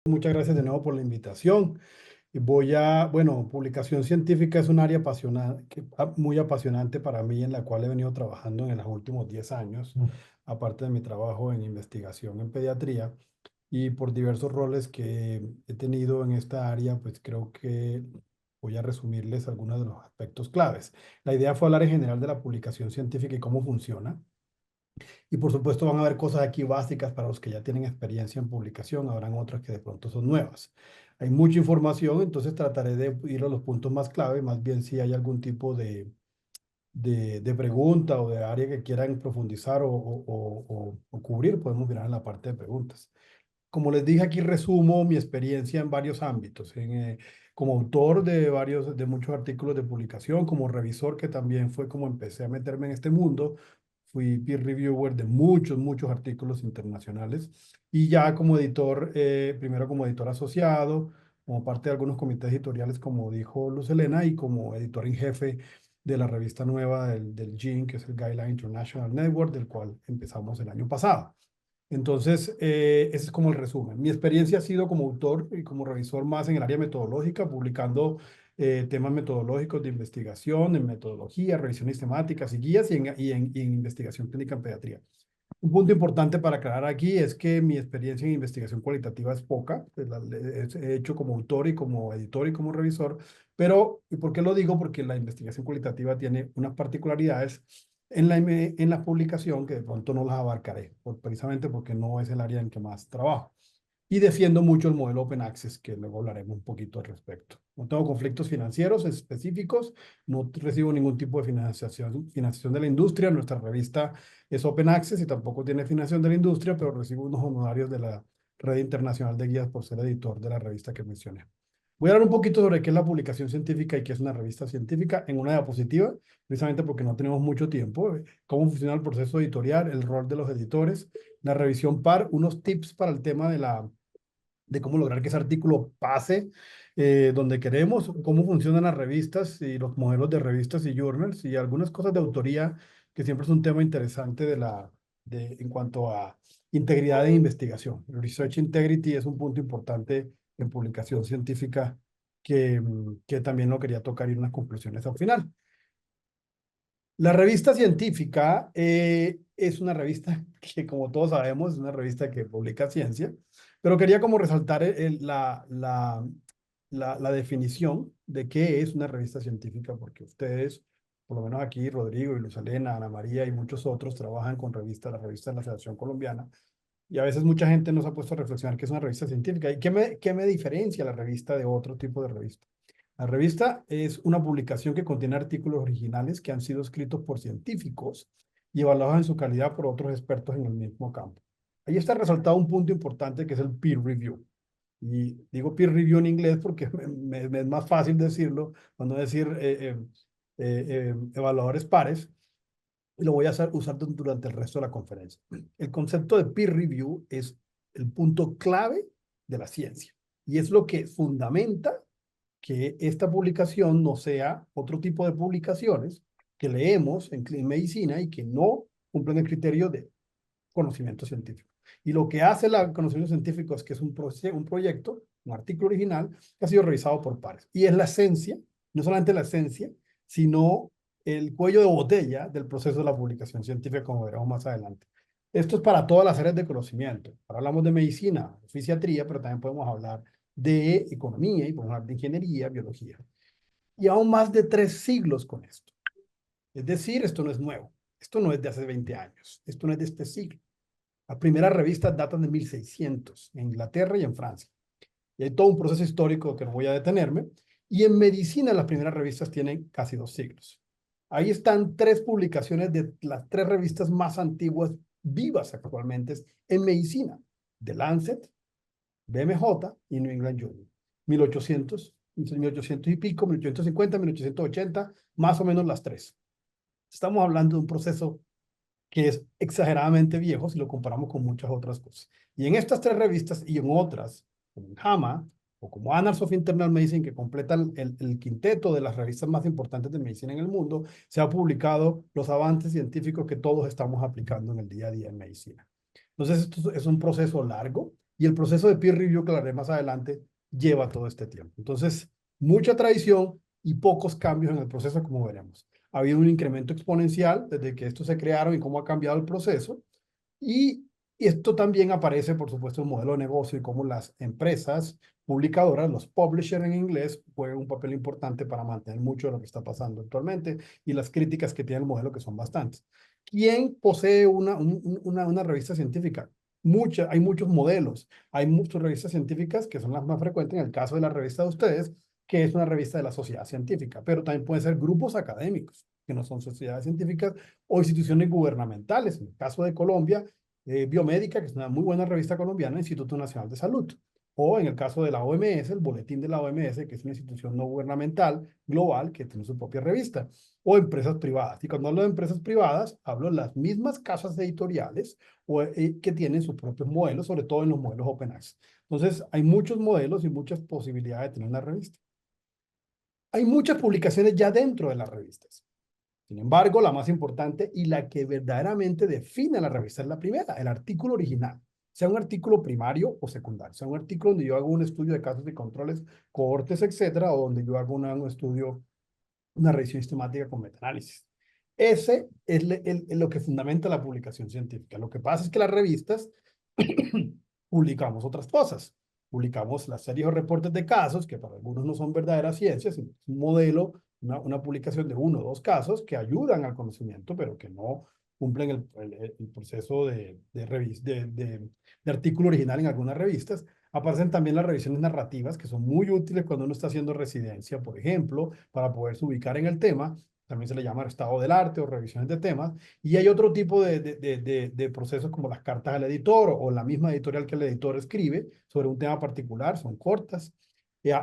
Muchas gracias de nuevo por la invitación. Bueno, publicación científica es un área muy apasionante para mí, en la cual he venido trabajando en los últimos 10 años, aparte de mi trabajo en investigación en pediatría, y por diversos roles que he tenido en esta área, pues creo que voy a resumirles algunos de los aspectos claves. La idea fue hablar en general de la publicación científica y cómo funciona. Y por supuesto van a haber cosas aquí básicas para los que ya tienen experiencia en publicación, habrán otras que de pronto son nuevas. Hay mucha información, entonces trataré de ir a los puntos más clave, más bien si hay algún tipo de pregunta o de área que quieran profundizar o cubrir, podemos mirar en la parte de preguntas. Como les dije, aquí resumo mi experiencia en varios ámbitos, como autor de muchos artículos de publicación, como revisor, que también fue como empecé a meterme en este mundo. Fui peer reviewer de muchos artículos internacionales y ya como editor, primero como editor asociado, como parte de algunos comités editoriales, como dijo Luz Helena, y como editor en jefe de la revista nueva del GIN, que es el Guideline International Network, del cual empezamos el año pasado. Entonces, ese es como el resumen. Mi experiencia ha sido como autor y como revisor más en el área metodológica, publicando temas metodológicos de investigación, en metodología, revisiones temáticas y guías y en investigación clínica en pediatría. Un punto importante para aclarar aquí es que mi experiencia en investigación cualitativa es poca. Pues he hecho como autor y como editor y como revisor, pero ¿y por qué lo digo? Porque la investigación cualitativa tiene unas particularidades en la publicación que de pronto no las abarcaré, precisamente porque no es el área en que más trabajo. Y defiendo mucho el modelo Open Access, que luego hablaremos un poquito al respecto. No tengo conflictos financieros específicos, no recibo ningún tipo de financiación de la industria. Nuestra revista es Open Access y tampoco tiene financiación de la industria, pero recibo unos honorarios de la Red Internacional de Guías por ser editor de la revista que mencioné. Voy a hablar un poquito sobre qué es la publicación científica y qué es una revista científica en una diapositiva, precisamente porque no tenemos mucho tiempo, cómo funciona el proceso editorial, el rol de los editores, la revisión par, unos tips para el tema de cómo lograr que ese artículo pase donde queremos, cómo funcionan las revistas y los modelos de revistas y journals y algunas cosas de autoría, que siempre es un tema interesante en cuanto a integridad de investigación. El research integrity es un punto importante en publicación científica que también lo quería tocar y unas conclusiones al final. La revista científica es una revista que, como todos sabemos, es una revista que publica ciencia, pero quería como resaltar la definición de qué es una revista científica, porque ustedes, por lo menos aquí, Rodrigo y Luz Elena, Ana María y muchos otros trabajan con revistas, la revista de la Federación Colombiana, y a veces mucha gente nos ha puesto a reflexionar qué es una revista científica y qué me diferencia la revista de otro tipo de revista. La revista es una publicación que contiene artículos originales que han sido escritos por científicos y evaluados en su calidad por otros expertos en el mismo campo. Ahí está resaltado un punto importante que es el peer review. Y digo peer review en inglés porque me es más fácil decirlo, cuando decir evaluadores pares, y lo voy a usar durante el resto de la conferencia. El concepto de peer review es el punto clave de la ciencia y es lo que fundamenta que esta publicación no sea otro tipo de publicaciones que leemos en medicina y que no cumplen el criterio de conocimiento científico. Y lo que hace el conocimiento científico es que es un proyecto, un artículo original que ha sido revisado por pares. Y es la esencia, no solamente la esencia, sino el cuello de botella del proceso de la publicación científica, como veremos más adelante. Esto es para todas las áreas de conocimiento. Ahora hablamos de medicina, fisiatría, pero también podemos hablar de economía y podemos hablar de ingeniería, biología. Y aún más de 3 siglos con esto. Es decir, esto no es nuevo. Esto no es de hace 20 años. Esto no es de este siglo. Las primeras revistas datan de 1600 en Inglaterra y en Francia. Y hay todo un proceso histórico que no voy a detenerme. Y en medicina las primeras revistas tienen casi 2 siglos. Ahí están 3 publicaciones de las 3 revistas más antiguas vivas actualmente en medicina. The Lancet, BMJ y New England Journal. 1800 y pico, 1850, 1880, más o menos las 3. Estamos hablando de un proceso que es exageradamente viejo si lo comparamos con muchas otras cosas. Y en estas 3 revistas y en otras, como en JAMA o como Annals of Internal Medicine, que completan el quinteto de las revistas más importantes de medicina en el mundo, se han publicado los avances científicos que todos estamos aplicando en el día a día en medicina. Entonces, esto es un proceso largo, Y el proceso de peer review, que hablaré más adelante, lleva todo este tiempo. Entonces, mucha tradición y pocos cambios en el proceso, como veremos. Ha habido un incremento exponencial desde que estos se crearon y cómo ha cambiado el proceso. Y esto también aparece, por supuesto, en el modelo de negocio y cómo las empresas publicadoras, los publishers en inglés, juegan un papel importante para mantener mucho de lo que está pasando actualmente y las críticas que tiene el modelo, que son bastantes. ¿Quién posee una revista científica? Hay muchos modelos. Hay muchas revistas científicas que son las más frecuentes, en el caso de la revista de ustedes, que es una revista de la sociedad científica, pero también pueden ser grupos académicos, que no son sociedades científicas, o instituciones gubernamentales. En el caso de Colombia, Biomédica, que es una muy buena revista colombiana, Instituto Nacional de Salud. O en el caso de la OMS, el Boletín de la OMS, que es una institución no gubernamental global que tiene su propia revista. O empresas privadas. Y cuando hablo de empresas privadas, hablo de las mismas casas editoriales que tienen sus propios modelos, sobre todo en los modelos Open Access. Entonces, hay muchos modelos y muchas posibilidades de tener una revista. Hay muchas publicaciones ya dentro de las revistas. Sin embargo, la más importante y la que verdaderamente define a la revista es la primera, el artículo original. Sea un artículo primario o secundario, sea un artículo donde yo hago un estudio de casos y controles, cohortes, etcétera, o donde yo hago un estudio, una revisión sistemática con metaanálisis. Ese es lo que fundamenta la publicación científica. Lo que pasa es que las revistas publicamos otras cosas. Publicamos las series o reportes de casos, que para algunos no son verdaderas ciencias, sino un modelo, una publicación de uno o dos casos que ayudan al conocimiento, pero que no cumplen el proceso de artículo original en algunas revistas. Aparecen también las revisiones narrativas, que son muy útiles cuando uno está haciendo residencia, por ejemplo, para poderse ubicar en el tema. También se le llama estado del arte o revisiones de temas. Y hay otro tipo de procesos como las cartas al editor o la misma editorial que el editor escribe sobre un tema particular, son cortas.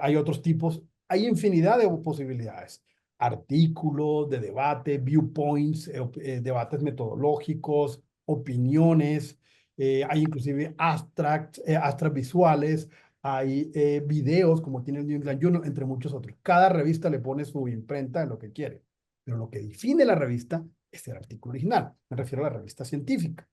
Hay otros tipos, hay infinidad de posibilidades. Artículos de debate, viewpoints, debates metodológicos, opiniones, hay inclusive abstracts visuales, hay videos como tiene el New England Journal, entre muchos otros. Cada revista le pone su imprenta en lo que quiere, pero lo que define la revista es el artículo original. Me refiero a la revista científica,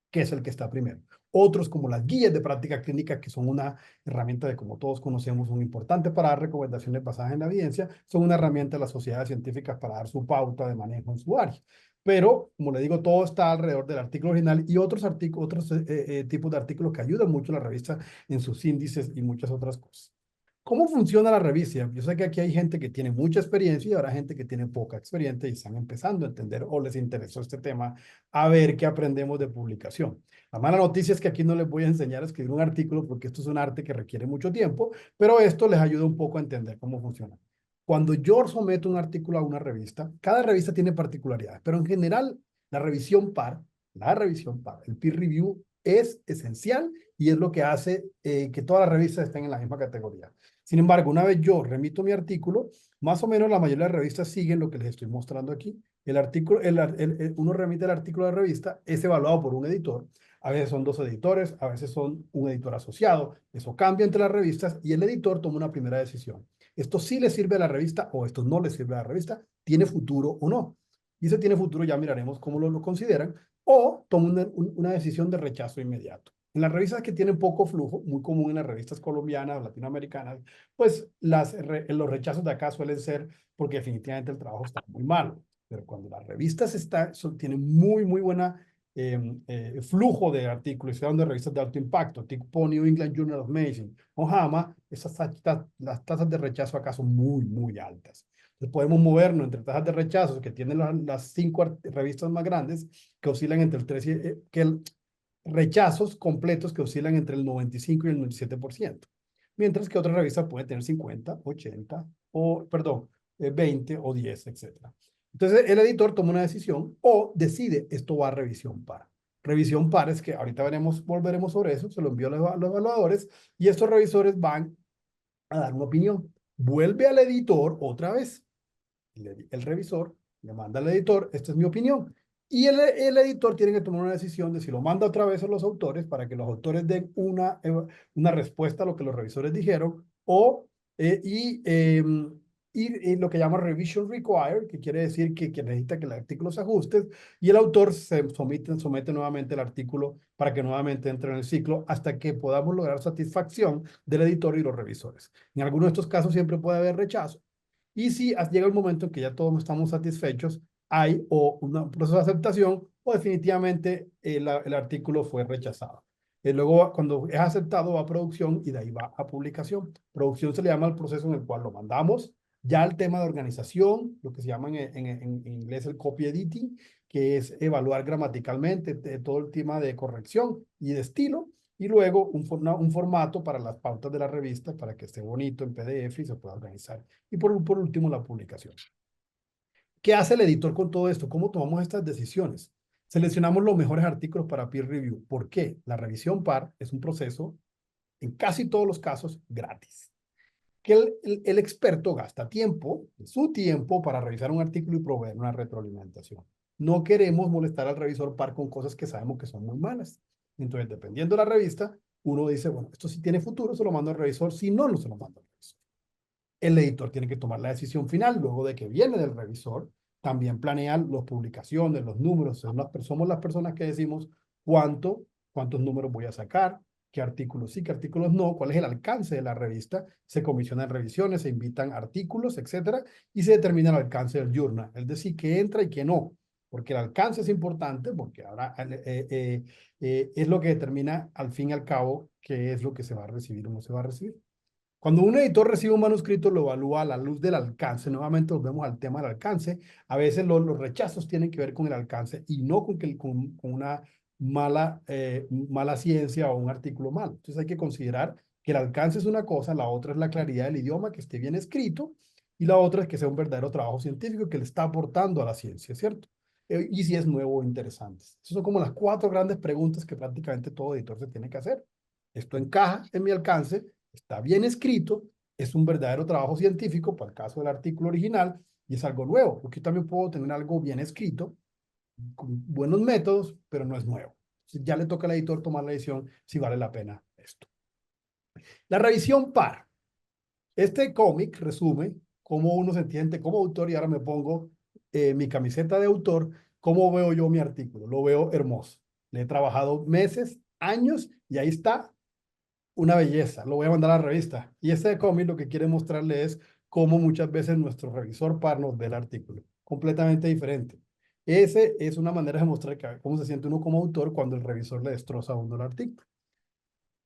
que es el que está primero. Otros, como las guías de práctica clínica, que son una herramienta de, como todos conocemos, son importantes para dar recomendaciones basadas en la evidencia, son una herramienta de las sociedades científicas para dar su pauta de manejo en su área. Pero, como le digo, todo está alrededor del artículo original y otros tipos de artículos que ayudan mucho a la revista en sus índices y muchas otras cosas. ¿Cómo funciona la revista? Yo sé que aquí hay gente que tiene mucha experiencia y habrá gente que tiene poca experiencia y están empezando a entender o les interesó este tema, a ver qué aprendemos de publicación. La mala noticia es que aquí no les voy a enseñar a escribir un artículo porque esto es un arte que requiere mucho tiempo, pero esto les ayuda un poco a entender cómo funciona. Cuando yo someto un artículo a una revista, cada revista tiene particularidades, pero en general la revisión par, el peer review es esencial y es lo que hace que todas las revistas estén en la misma categoría. Sin embargo, una vez yo remito mi artículo, más o menos la mayoría de las revistas siguen lo que les estoy mostrando aquí. El artículo, uno remite el artículo de la revista, es evaluado por un editor. A veces son dos editores, a veces son un editor asociado. Eso cambia entre las revistas y el editor toma una primera decisión. Esto sí le sirve a la revista o esto no le sirve a la revista, tiene futuro o no. Y ese tiene futuro ya miraremos cómo lo consideran o toma una decisión de rechazo inmediato. En las revistas que tienen poco flujo, muy común en las revistas colombianas o latinoamericanas, pues los rechazos de acá suelen ser porque definitivamente el trabajo está muy malo. Pero cuando las revistas tienen muy buena flujo de artículos, estoy hablando de revistas de alto impacto, tipo New England Journal of Medicine o JAMA, las tasas de rechazo acá son muy altas. Entonces podemos movernos entre tasas de rechazo que tienen las 5 revistas más grandes, que oscilan entre el 3 y, rechazos completos que oscilan entre el 95 y el 97%. Mientras que otras revistas pueden tener 50, 80, o, perdón, 20 o 10, etc. Entonces, el editor toma una decisión o decide, esto va a revisión par. Revisión par es que ahorita volveremos sobre eso, se lo envío a los evaluadores y estos revisores van a dar una opinión. Vuelve al editor otra vez. El revisor le manda al editor, esta es mi opinión. Y el editor tiene que tomar una decisión de si lo manda otra vez a los autores para que los autores den una respuesta a lo que los revisores dijeron y lo que llama revision required, que quiere decir que necesita que el artículo se ajuste, y el autor somete nuevamente el artículo para que nuevamente entre en el ciclo hasta que podamos lograr satisfacción del editor y los revisores. En algunos de estos casos siempre puede haber rechazo, y si llega el momento en que ya todos estamos satisfechos, hay o un proceso de aceptación o definitivamente el artículo fue rechazado. Luego, cuando es aceptado, va a producción y de ahí va a publicación. Producción se le llama el proceso en el cual lo mandamos. Ya el tema de organización, lo que se llama en inglés el copy editing, que es evaluar gramaticalmente todo el tema de corrección y de estilo. Y luego un formato para las pautas de la revista para que esté bonito en PDF y se pueda organizar. Y por último, la publicación. ¿Qué hace el editor con todo esto? ¿Cómo tomamos estas decisiones? Seleccionamos los mejores artículos para peer review. ¿Por qué? La revisión par es un proceso, en casi todos los casos, gratis. Que el experto gasta tiempo, su tiempo, para revisar un artículo y proveer una retroalimentación. No queremos molestar al revisor par con cosas que sabemos que son muy malas. Entonces, dependiendo de la revista, uno dice, bueno, esto sí tiene futuro, se lo mando al revisor, si no, no se lo mando al revisor. El editor tiene que tomar la decisión final, luego de que viene del revisor, también planean las publicaciones, los números, somos las personas que decimos cuántos números voy a sacar, qué artículos sí, qué artículos no, cuál es el alcance de la revista, se comisionan revisiones, se invitan artículos, etcétera, y se determina el alcance del journal, es decir, qué entra y qué no, porque el alcance es importante, porque ahora es lo que determina al fin y al cabo qué es lo que se va a recibir o no se va a recibir. Cuando un editor recibe un manuscrito, lo evalúa a la luz del alcance. Nuevamente volvemos al tema del alcance. A veces los rechazos tienen que ver con el alcance y no con una mala ciencia o un artículo malo. Entonces hay que considerar que el alcance es una cosa, la otra es la claridad del idioma, que esté bien escrito, y la otra es que sea un verdadero trabajo científico que le está aportando a la ciencia, ¿cierto? Y si es nuevo o interesante. Esas son como las 4 grandes preguntas que prácticamente todo editor se tiene que hacer. ¿Esto encaja en mi alcance? Está bien escrito, es un verdadero trabajo científico, para el caso del artículo original, y es algo nuevo, porque yo también puedo tener algo bien escrito, con buenos métodos, pero no es nuevo. Entonces ya le toca al editor tomar la decisión si vale la pena esto. La revisión par. Este cómic resume cómo uno se entiende como autor, y ahora me pongo mi camiseta de autor, cómo veo yo mi artículo. Lo veo hermoso. Le he trabajado meses, años, y ahí está, una belleza, lo voy a mandar a la revista. Y este cómic lo que quiere mostrarle es cómo muchas veces nuestro revisor par nos ve el artículo, completamente diferente. Ese es una manera de mostrar cómo se siente uno como autor cuando el revisor le destroza a uno el artículo.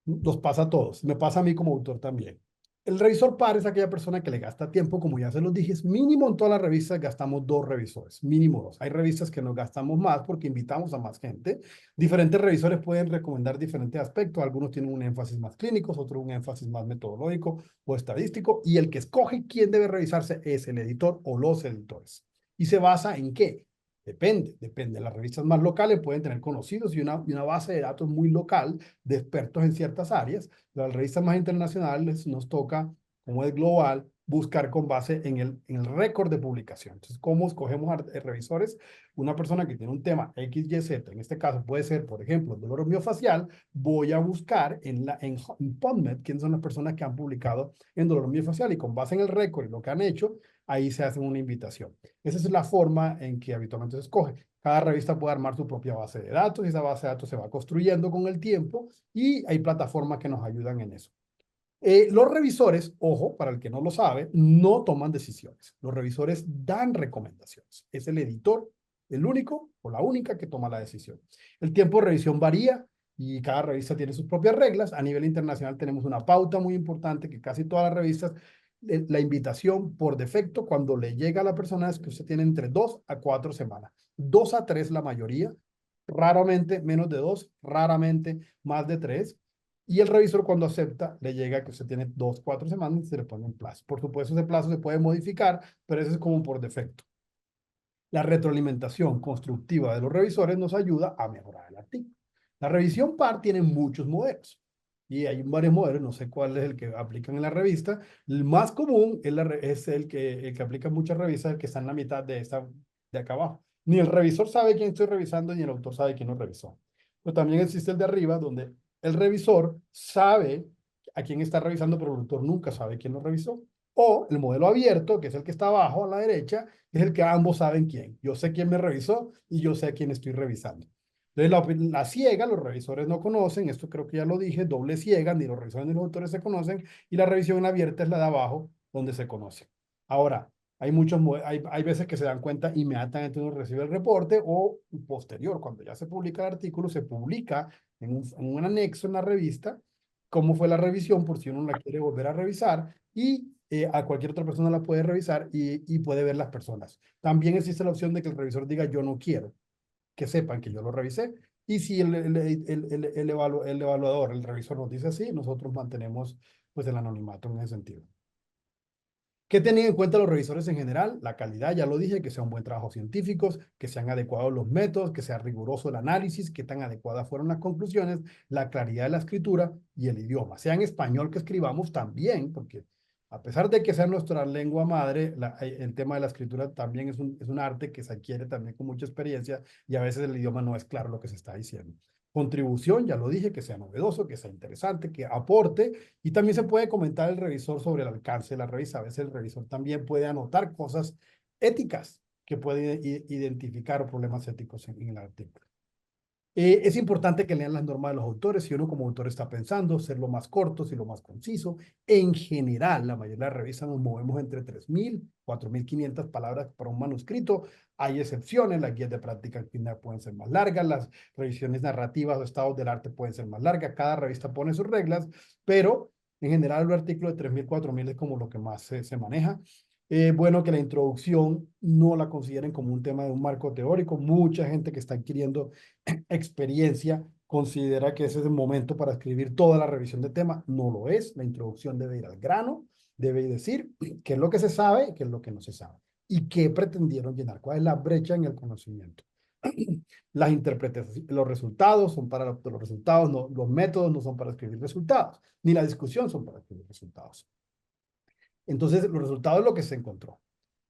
Nos pasa a todos, me pasa a mí como autor también. El revisor par es aquella persona que le gasta tiempo, como ya se los dije, es mínimo en todas las revistas gastamos 2 revisores, mínimo 2. Hay revistas que nos gastamos más porque invitamos a más gente. Diferentes revisores pueden recomendar diferentes aspectos, algunos tienen un énfasis más clínico, otros un énfasis más metodológico o estadístico, y el que escoge quién debe revisarse es el editor o los editores. ¿Y se basa en qué? Depende. Las revistas más locales pueden tener conocidos y una base de datos muy local de expertos en ciertas áreas. Las revistas más internacionales nos toca, como es global, buscar con base en el récord de publicación. Entonces, ¿cómo escogemos revisores? Una persona que tiene un tema X, Y, Z, en este caso puede ser, por ejemplo, el dolor miofacial, voy a buscar en PubMed quiénes son las personas que han publicado en dolor miofacial, y con base en el récord y lo que han hecho, ahí se hace una invitación. Esa es la forma en que habitualmente se escoge. Cada revista puede armar su propia base de datos, y esa base de datos se va construyendo con el tiempo, y hay plataformas que nos ayudan en eso. Los revisores, ojo, para el que no lo sabe, no toman decisiones. Los revisores dan recomendaciones. Es el editor el único o la única que toma la decisión. El tiempo de revisión varía y cada revista tiene sus propias reglas. A nivel internacional tenemos una pauta muy importante que casi todas las revistas, la invitación por defecto cuando le llega a la persona es que usted tiene entre 2 a 4 semanas. 2 a 3 la mayoría, raramente menos de 2, raramente más de 3. Y el revisor, cuando acepta, le llega que usted tiene 2, 4 semanas y se le pone un plazo. Por supuesto, ese plazo se puede modificar, pero eso es como por defecto. La retroalimentación constructiva de los revisores nos ayuda a mejorar el artículo. La revisión par tiene muchos modelos. Y hay varios modelos, no sé cuál es el que aplican en la revista. El más común es el que aplica en muchas revistas, el que está en la mitad de acá abajo. Ni el revisor sabe quién estoy revisando, ni el autor sabe quién lo revisó. Pero también existe el de arriba, donde el revisor sabe a quién está revisando, pero el autor nunca sabe quién lo revisó. O el modelo abierto, que es el que está abajo a la derecha, es el que ambos saben quién. Yo sé quién me revisó y yo sé a quién estoy revisando. Entonces, la ciega, los revisores no conocen, esto creo que ya lo dije, doble ciega, ni los revisores ni los autores se conocen, y la revisión abierta es la de abajo, donde se conoce. Ahora, hay veces que se dan cuenta inmediatamente uno recibe el reporte o posterior, cuando ya se publica el artículo, se publica en un anexo en la revista cómo fue la revisión por si uno la quiere volver a revisar y a cualquier otra persona la puede revisar y puede ver las personas. También existe la opción de que el revisor diga yo no quiero que sepan que yo lo revisé. Y si el evaluador, el revisor nos dice así, nosotros mantenemos pues el anonimato en ese sentido. ¿Qué tenían en cuenta los revisores en general? La calidad, ya lo dije, que sea un buen trabajo científico, que sean adecuados los métodos, que sea riguroso el análisis, que tan adecuadas fueron las conclusiones, la claridad de la escritura y el idioma. Sea en español que escribamos también, porque a pesar de que sea nuestra lengua madre, el tema de la escritura también es un arte que se adquiere también con mucha experiencia y a veces el idioma no es claro lo que se está diciendo. Contribución, ya lo dije, que sea novedoso, que sea interesante, que aporte y también se puede comentar el revisor sobre el alcance de la revista. A veces el revisor también puede anotar cosas éticas que puede identificar problemas éticos en el artículo. Es importante que lean las normas de los autores. Si uno como autor está pensando ser lo más corto, y lo más conciso. En general, la mayoría de las revistas nos movemos entre 3.000, 4.500 palabras para un manuscrito. Hay excepciones, las guías de práctica final pueden ser más largas, las revisiones narrativas o estados del arte pueden ser más largas. Cada revista pone sus reglas, pero en general el artículo de 3.000, 4.000 es como lo que más se maneja. Bueno, que la introducción no la consideren como un tema de un marco teórico. Mucha gente que está adquiriendo experiencia considera que ese es el momento para escribir toda la revisión de tema. No lo es. La introducción debe ir al grano, debe decir qué es lo que se sabe y qué es lo que no se sabe. Y qué pretendieron llenar, cuál es la brecha en el conocimiento. Las interpretaciones, los resultados son para los resultados, no, los métodos no son para escribir resultados, ni la discusión son para escribir resultados. Entonces, los resultados es lo que se encontró.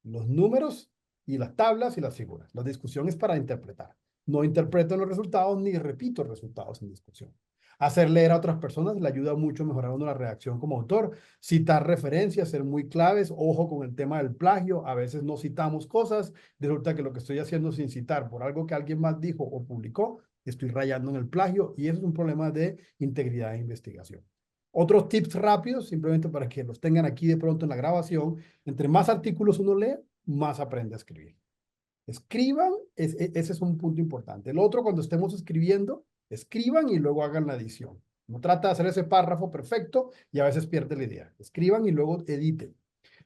Los números y las tablas y las figuras. La discusión es para interpretar. No interpreto los resultados ni repito resultados en discusión. Hacer leer a otras personas le ayuda mucho a mejorar uno la reacción como autor. Citar referencias, ser muy claves. Ojo con el tema del plagio. A veces no citamos cosas. Resulta que lo que estoy haciendo sin citar por algo que alguien más dijo o publicó, estoy rayando en el plagio y eso es un problema de integridad de investigación. Otros tips rápidos, simplemente para que los tengan aquí de pronto en la grabación. Entre más artículos uno lee, más aprende a escribir. Escriban, ese es un punto importante. El otro, cuando estemos escribiendo, escriban y luego hagan la edición. No trata de hacer ese párrafo perfecto y a veces pierde la idea. Escriban y luego editen.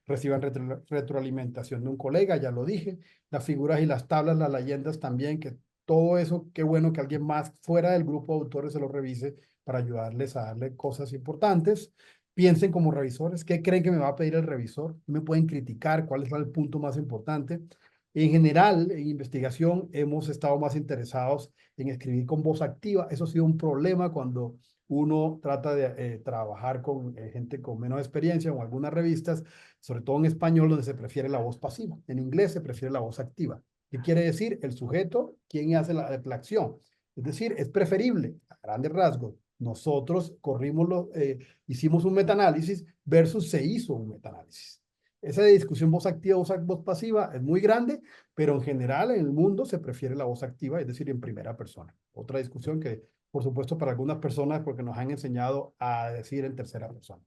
Reciban retroalimentación de un colega, ya lo dije. Las figuras y las tablas, las leyendas también, que todo eso, qué bueno que alguien más fuera del grupo de autores se lo revise para ayudarles a darle cosas importantes. Piensen como revisores, ¿qué creen que me va a pedir el revisor? ¿Me pueden criticar? ¿Cuál es el punto más importante? En general, en investigación hemos estado más interesados en escribir con voz activa. Eso ha sido un problema cuando uno trata de trabajar con gente con menos experiencia o algunas revistas, sobre todo en español, donde se prefiere la voz pasiva. En inglés se prefiere la voz activa. ¿Qué quiere decir? El sujeto, ¿quién hace la acción? Es decir, es preferible, a grandes rasgos, nosotros hicimos un metaanálisis versus se hizo un metaanálisis. Esa discusión voz activa, voz pasiva es muy grande, pero en general en el mundo se prefiere la voz activa, es decir, en primera persona. Otra discusión que, por supuesto, para algunas personas, porque nos han enseñado a decir en tercera persona.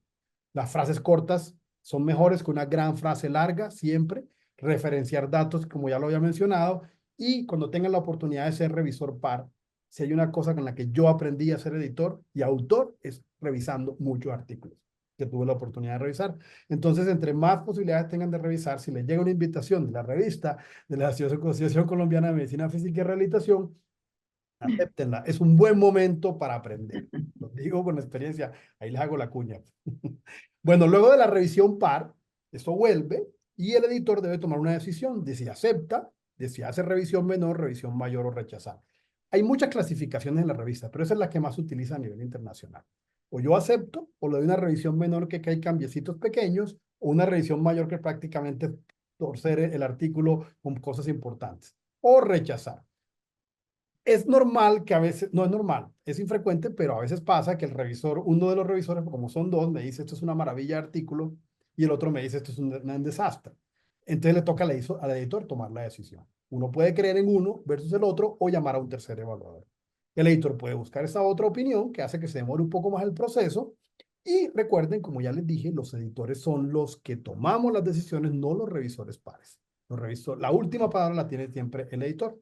Las frases cortas son mejores que una gran frase larga, siempre. Referenciar datos, como ya lo había mencionado, y cuando tengan la oportunidad de ser revisor par, si hay una cosa con la que yo aprendí a ser editor y autor, es revisando muchos artículos que tuve la oportunidad de revisar. Entonces, entre más posibilidades tengan de revisar, si les llega una invitación de la revista de la Asociación Colombiana de Medicina Física y Rehabilitación, acéptenla. Es un buen momento para aprender. Lo digo con experiencia. Ahí les hago la cuña. Bueno, luego de la revisión par, esto vuelve y el editor debe tomar una decisión de si acepta, de si hace revisión menor, revisión mayor o rechazar. Hay muchas clasificaciones en la revista, pero esa es la que más se utiliza a nivel internacional. O yo acepto, o le doy una revisión menor que hay cambiecitos pequeños, o una revisión mayor que prácticamente torcer el artículo con cosas importantes. O rechazar. Es normal que a veces, no es normal, es infrecuente, pero a veces pasa que el revisor, uno de los revisores, como son dos, me dice, esto es una maravilla de artículo, y el otro me dice esto es un desastre. Entonces le toca al editor tomar la decisión. Uno puede creer en uno versus el otro o llamar a un tercer evaluador. El editor puede buscar esa otra opinión que hace que se demore un poco más el proceso. Y recuerden, como ya les dije, los editores son los que tomamos las decisiones, no los revisores pares. La última palabra la tiene siempre el editor.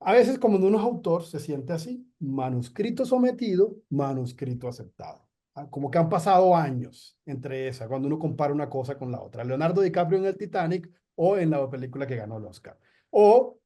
A veces, como uno es autor, se siente así: manuscrito sometido, manuscrito aceptado. Como que han pasado años entre esa, cuando uno compara una cosa con la otra. Leonardo DiCaprio en el Titanic o en la película que ganó el Oscar. O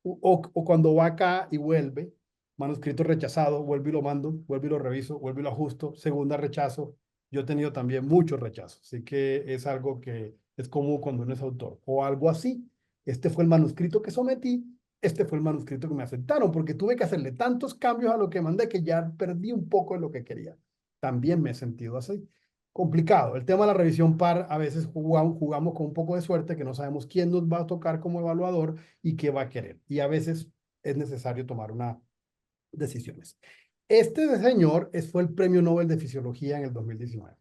cuando va acá y vuelve, manuscrito rechazado, vuelvo y lo mando, vuelvo y lo reviso, vuelvo y lo ajusto, segunda rechazo. Yo he tenido también muchos rechazos, así que es algo que es común cuando uno es autor. O algo así: este fue el manuscrito que sometí, este fue el manuscrito que me aceptaron, porque tuve que hacerle tantos cambios a lo que mandé que ya perdí un poco de lo que quería. También me he sentido así. Complicado. El tema de la revisión par, a veces jugamos con un poco de suerte, que no sabemos quién nos va a tocar como evaluador y qué va a querer. Y a veces es necesario tomar unas decisiones. Este señor fue el Premio Nobel de Fisiología en el 2019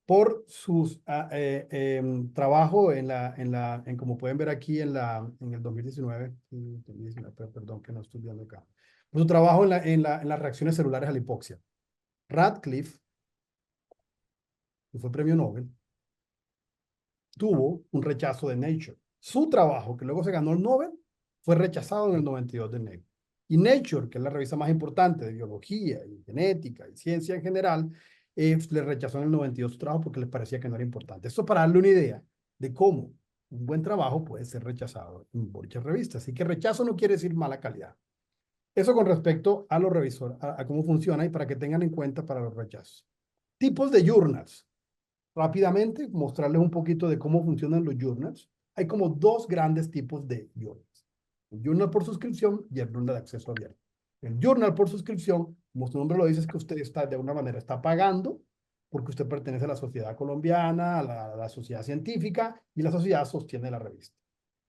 por sus trabajo como pueden ver aquí en el 2019, perdón que no estoy viendo acá, por su trabajo en las reacciones celulares a la hipoxia. Radcliffe, que fue premio Nobel, tuvo un rechazo de Nature. Su trabajo, que luego se ganó el Nobel, fue rechazado en el 92 de Nature. Y Nature, que es la revista más importante de biología y genética y ciencia en general, le rechazó en el 92 su trabajo porque les parecía que no era importante. Esto para darle una idea de cómo un buen trabajo puede ser rechazado en muchas revistas. Así que rechazo no quiere decir mala calidad. Eso con respecto a los revisores, a cómo funciona y para que tengan en cuenta para los rechazos. Tipos de journals. Rápidamente, mostrarles un poquito de cómo funcionan los journals. Hay como dos grandes tipos de journals: el journal por suscripción y el journal de acceso abierto. El journal por suscripción, como su nombre lo dice, es que usted está de alguna manera está pagando porque usted pertenece a la sociedad colombiana, a la sociedad científica, y la sociedad sostiene la revista.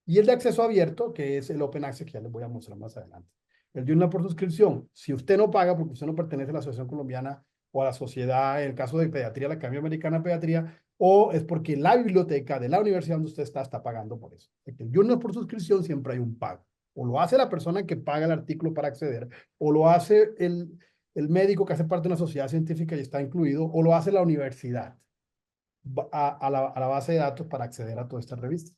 Y el de acceso abierto, que es el Open Access, que ya les voy a mostrar más adelante. El journal por suscripción: si usted no paga porque usted no pertenece a la Asociación Colombiana o a la sociedad, en el caso de pediatría, la Academia Americana de Pediatría, o es porque la biblioteca de la universidad donde usted está pagando por eso. El journal por suscripción siempre hay un pago. O lo hace la persona que paga el artículo para acceder, o lo hace el médico que hace parte de una sociedad científica y está incluido, o lo hace la universidad a la base de datos para acceder a toda esta revista.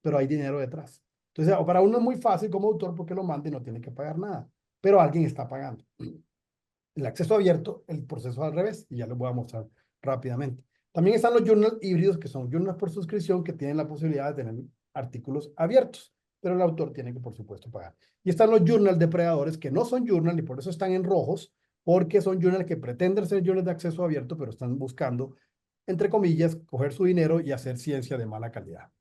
Pero hay dinero detrás. Entonces, para uno es muy fácil como autor porque lo manda y no tiene que pagar nada, pero alguien está pagando. El acceso abierto, el proceso al revés, y ya les voy a mostrar rápidamente. También están los journals híbridos, que son journals por suscripción, que tienen la posibilidad de tener artículos abiertos, pero el autor tiene que, por supuesto, pagar. Y están los journals depredadores, que no son journals y por eso están en rojos, porque son journals que pretenden ser journals de acceso abierto, pero están buscando, entre comillas, coger su dinero y hacer ciencia de mala calidad.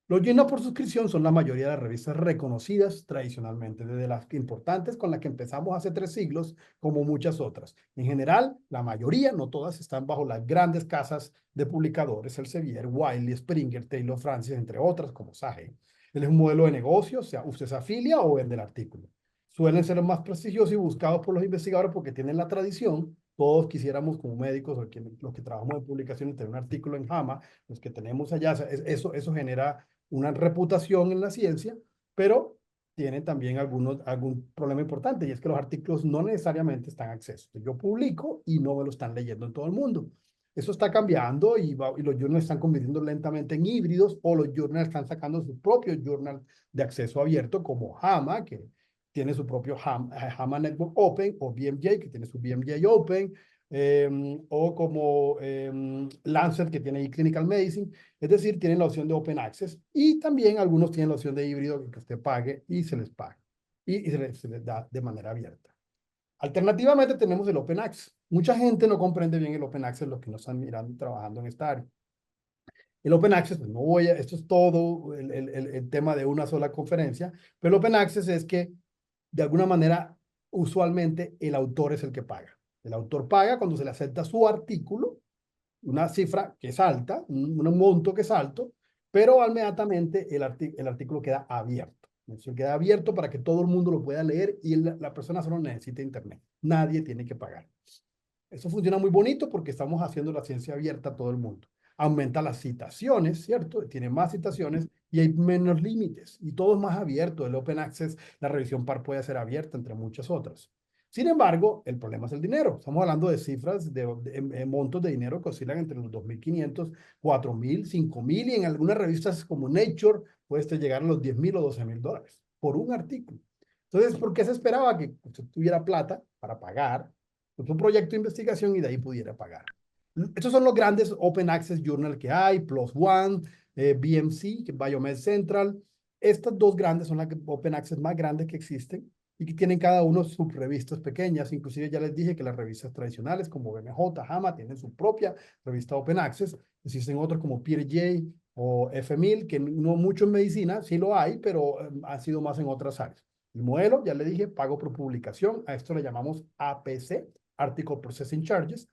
Los journals por suscripción son la mayoría de las revistas reconocidas tradicionalmente, desde las importantes con las que empezamos hace 3 siglos, como muchas otras. En general, la mayoría, no todas, están bajo las grandes casas de publicadores: Elsevier, Wiley, Springer, Taylor Francis, entre otras, como Sage. Él es un modelo de negocio, o sea, usted se afilia o vende el artículo. Suelen ser los más prestigiosos y buscados por los investigadores porque tienen la tradición. Todos quisiéramos, como médicos, o los que trabajamos en publicaciones, tener un artículo en JAMA, los que tenemos allá, eso genera una reputación en la ciencia, pero tienen también algún problema importante, y es que los artículos no necesariamente están a acceso. Yo publico y no me lo están leyendo en todo el mundo. Eso está cambiando y los journals están convirtiendo lentamente en híbridos, o los journals están sacando su propio journal de acceso abierto, como JAMA, que tiene su propio JAMA Network Open, o BMJ, que tiene su BMJ Open, o como Lancet, que tiene eClinical Medicine. Es decir, tienen la opción de Open Access, y también algunos tienen la opción de híbrido, que usted pague y se les paga. Y se les da de manera abierta. Alternativamente tenemos el Open Access. Mucha gente no comprende bien el Open Access, los que no están mirando, trabajando en esta área. El Open Access, pues esto es todo el tema de una sola conferencia, pero el Open Access es que, de alguna manera, usualmente el autor es el que paga. El autor paga cuando se le acepta su artículo, una cifra que es alta, un monto que es alto, pero inmediatamente el artículo queda abierto. Eso queda abierto para que todo el mundo lo pueda leer, y la persona solo necesita internet. Nadie tiene que pagar. Eso funciona muy bonito porque estamos haciendo la ciencia abierta a todo el mundo. Aumenta las citaciones, ¿cierto? Tiene más citaciones y hay menos límites y todo es más abierto. El Open Access, la revisión par puede ser abierta, entre muchas otras. Sin embargo, el problema es el dinero. Estamos hablando de cifras, de montos de dinero que oscilan entre los 2.500, 4.000, 5.000 y en algunas revistas como Nature puede llegar a los 10.000 o 12.000 dólares por un artículo. Entonces, ¿por qué se esperaba que usted tuviera plata para pagar un proyecto de investigación y de ahí pudiera pagar? Estos son los grandes Open Access Journal que hay, Plus One, BMC, que es Biomed Central. Estas dos grandes son las Open Access más grandes que existen y que tienen cada uno sus revistas pequeñas. Inclusive ya les dije que las revistas tradicionales como BMJ, JAMA tienen su propia revista Open Access. Existen otros como PeerJ o F1000, que no mucho en medicina, sí lo hay, pero ha sido más en otras áreas. El modelo, ya le dije, pago por publicación. A esto le llamamos APC, Article Processing Charges.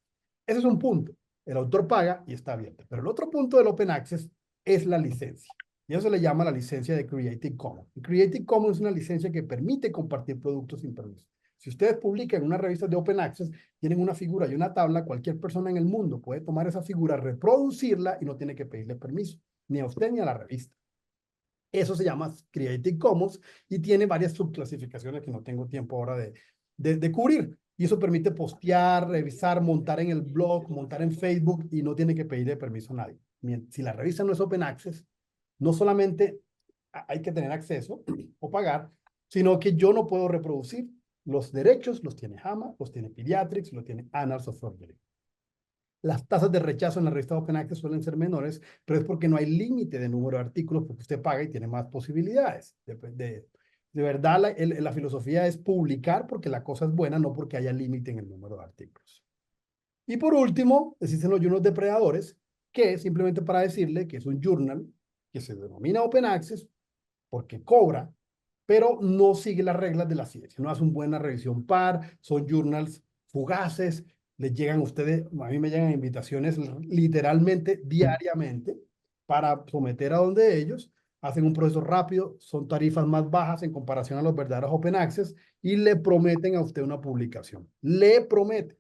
Ese es un punto. El autor paga y está abierto. Pero el otro punto del Open Access es la licencia. Y eso se le llama la licencia de Creative Commons. Creative Commons es una licencia que permite compartir productos sin permiso. Si ustedes publican en una revista de Open Access, tienen una figura y una tabla, cualquier persona en el mundo puede tomar esa figura, reproducirla y no tiene que pedirle permiso, ni a usted ni a la revista. Eso se llama Creative Commons y tiene varias subclasificaciones que no tengo tiempo ahora de cubrir. Y eso permite postear, revisar, montar en el blog, montar en Facebook y no tiene que pedirle permiso a nadie. Si la revista no es Open Access, no solamente hay que tener acceso o pagar, sino que yo no puedo reproducir. Los derechos los tiene JAMA, los tiene Pediatrics, los tiene Annals of Surgery. Las tasas de rechazo en la revista Open Access suelen ser menores, pero es porque no hay límite de número de artículos, porque usted paga y tiene más posibilidades. De verdad, la filosofía es publicar porque la cosa es buena, no porque haya límite en el número de artículos. Y por último, existen los journals depredadores, que simplemente para decirle que es un journal que se denomina Open Access porque cobra, pero no sigue las reglas de la ciencia, no hace una buena revisión par, son journals fugaces, les llegan a ustedes, a mí me llegan invitaciones literalmente diariamente para someter a donde ellos, hacen un proceso rápido, son tarifas más bajas en comparación a los verdaderos Open Access y le prometen a usted una publicación, le promete.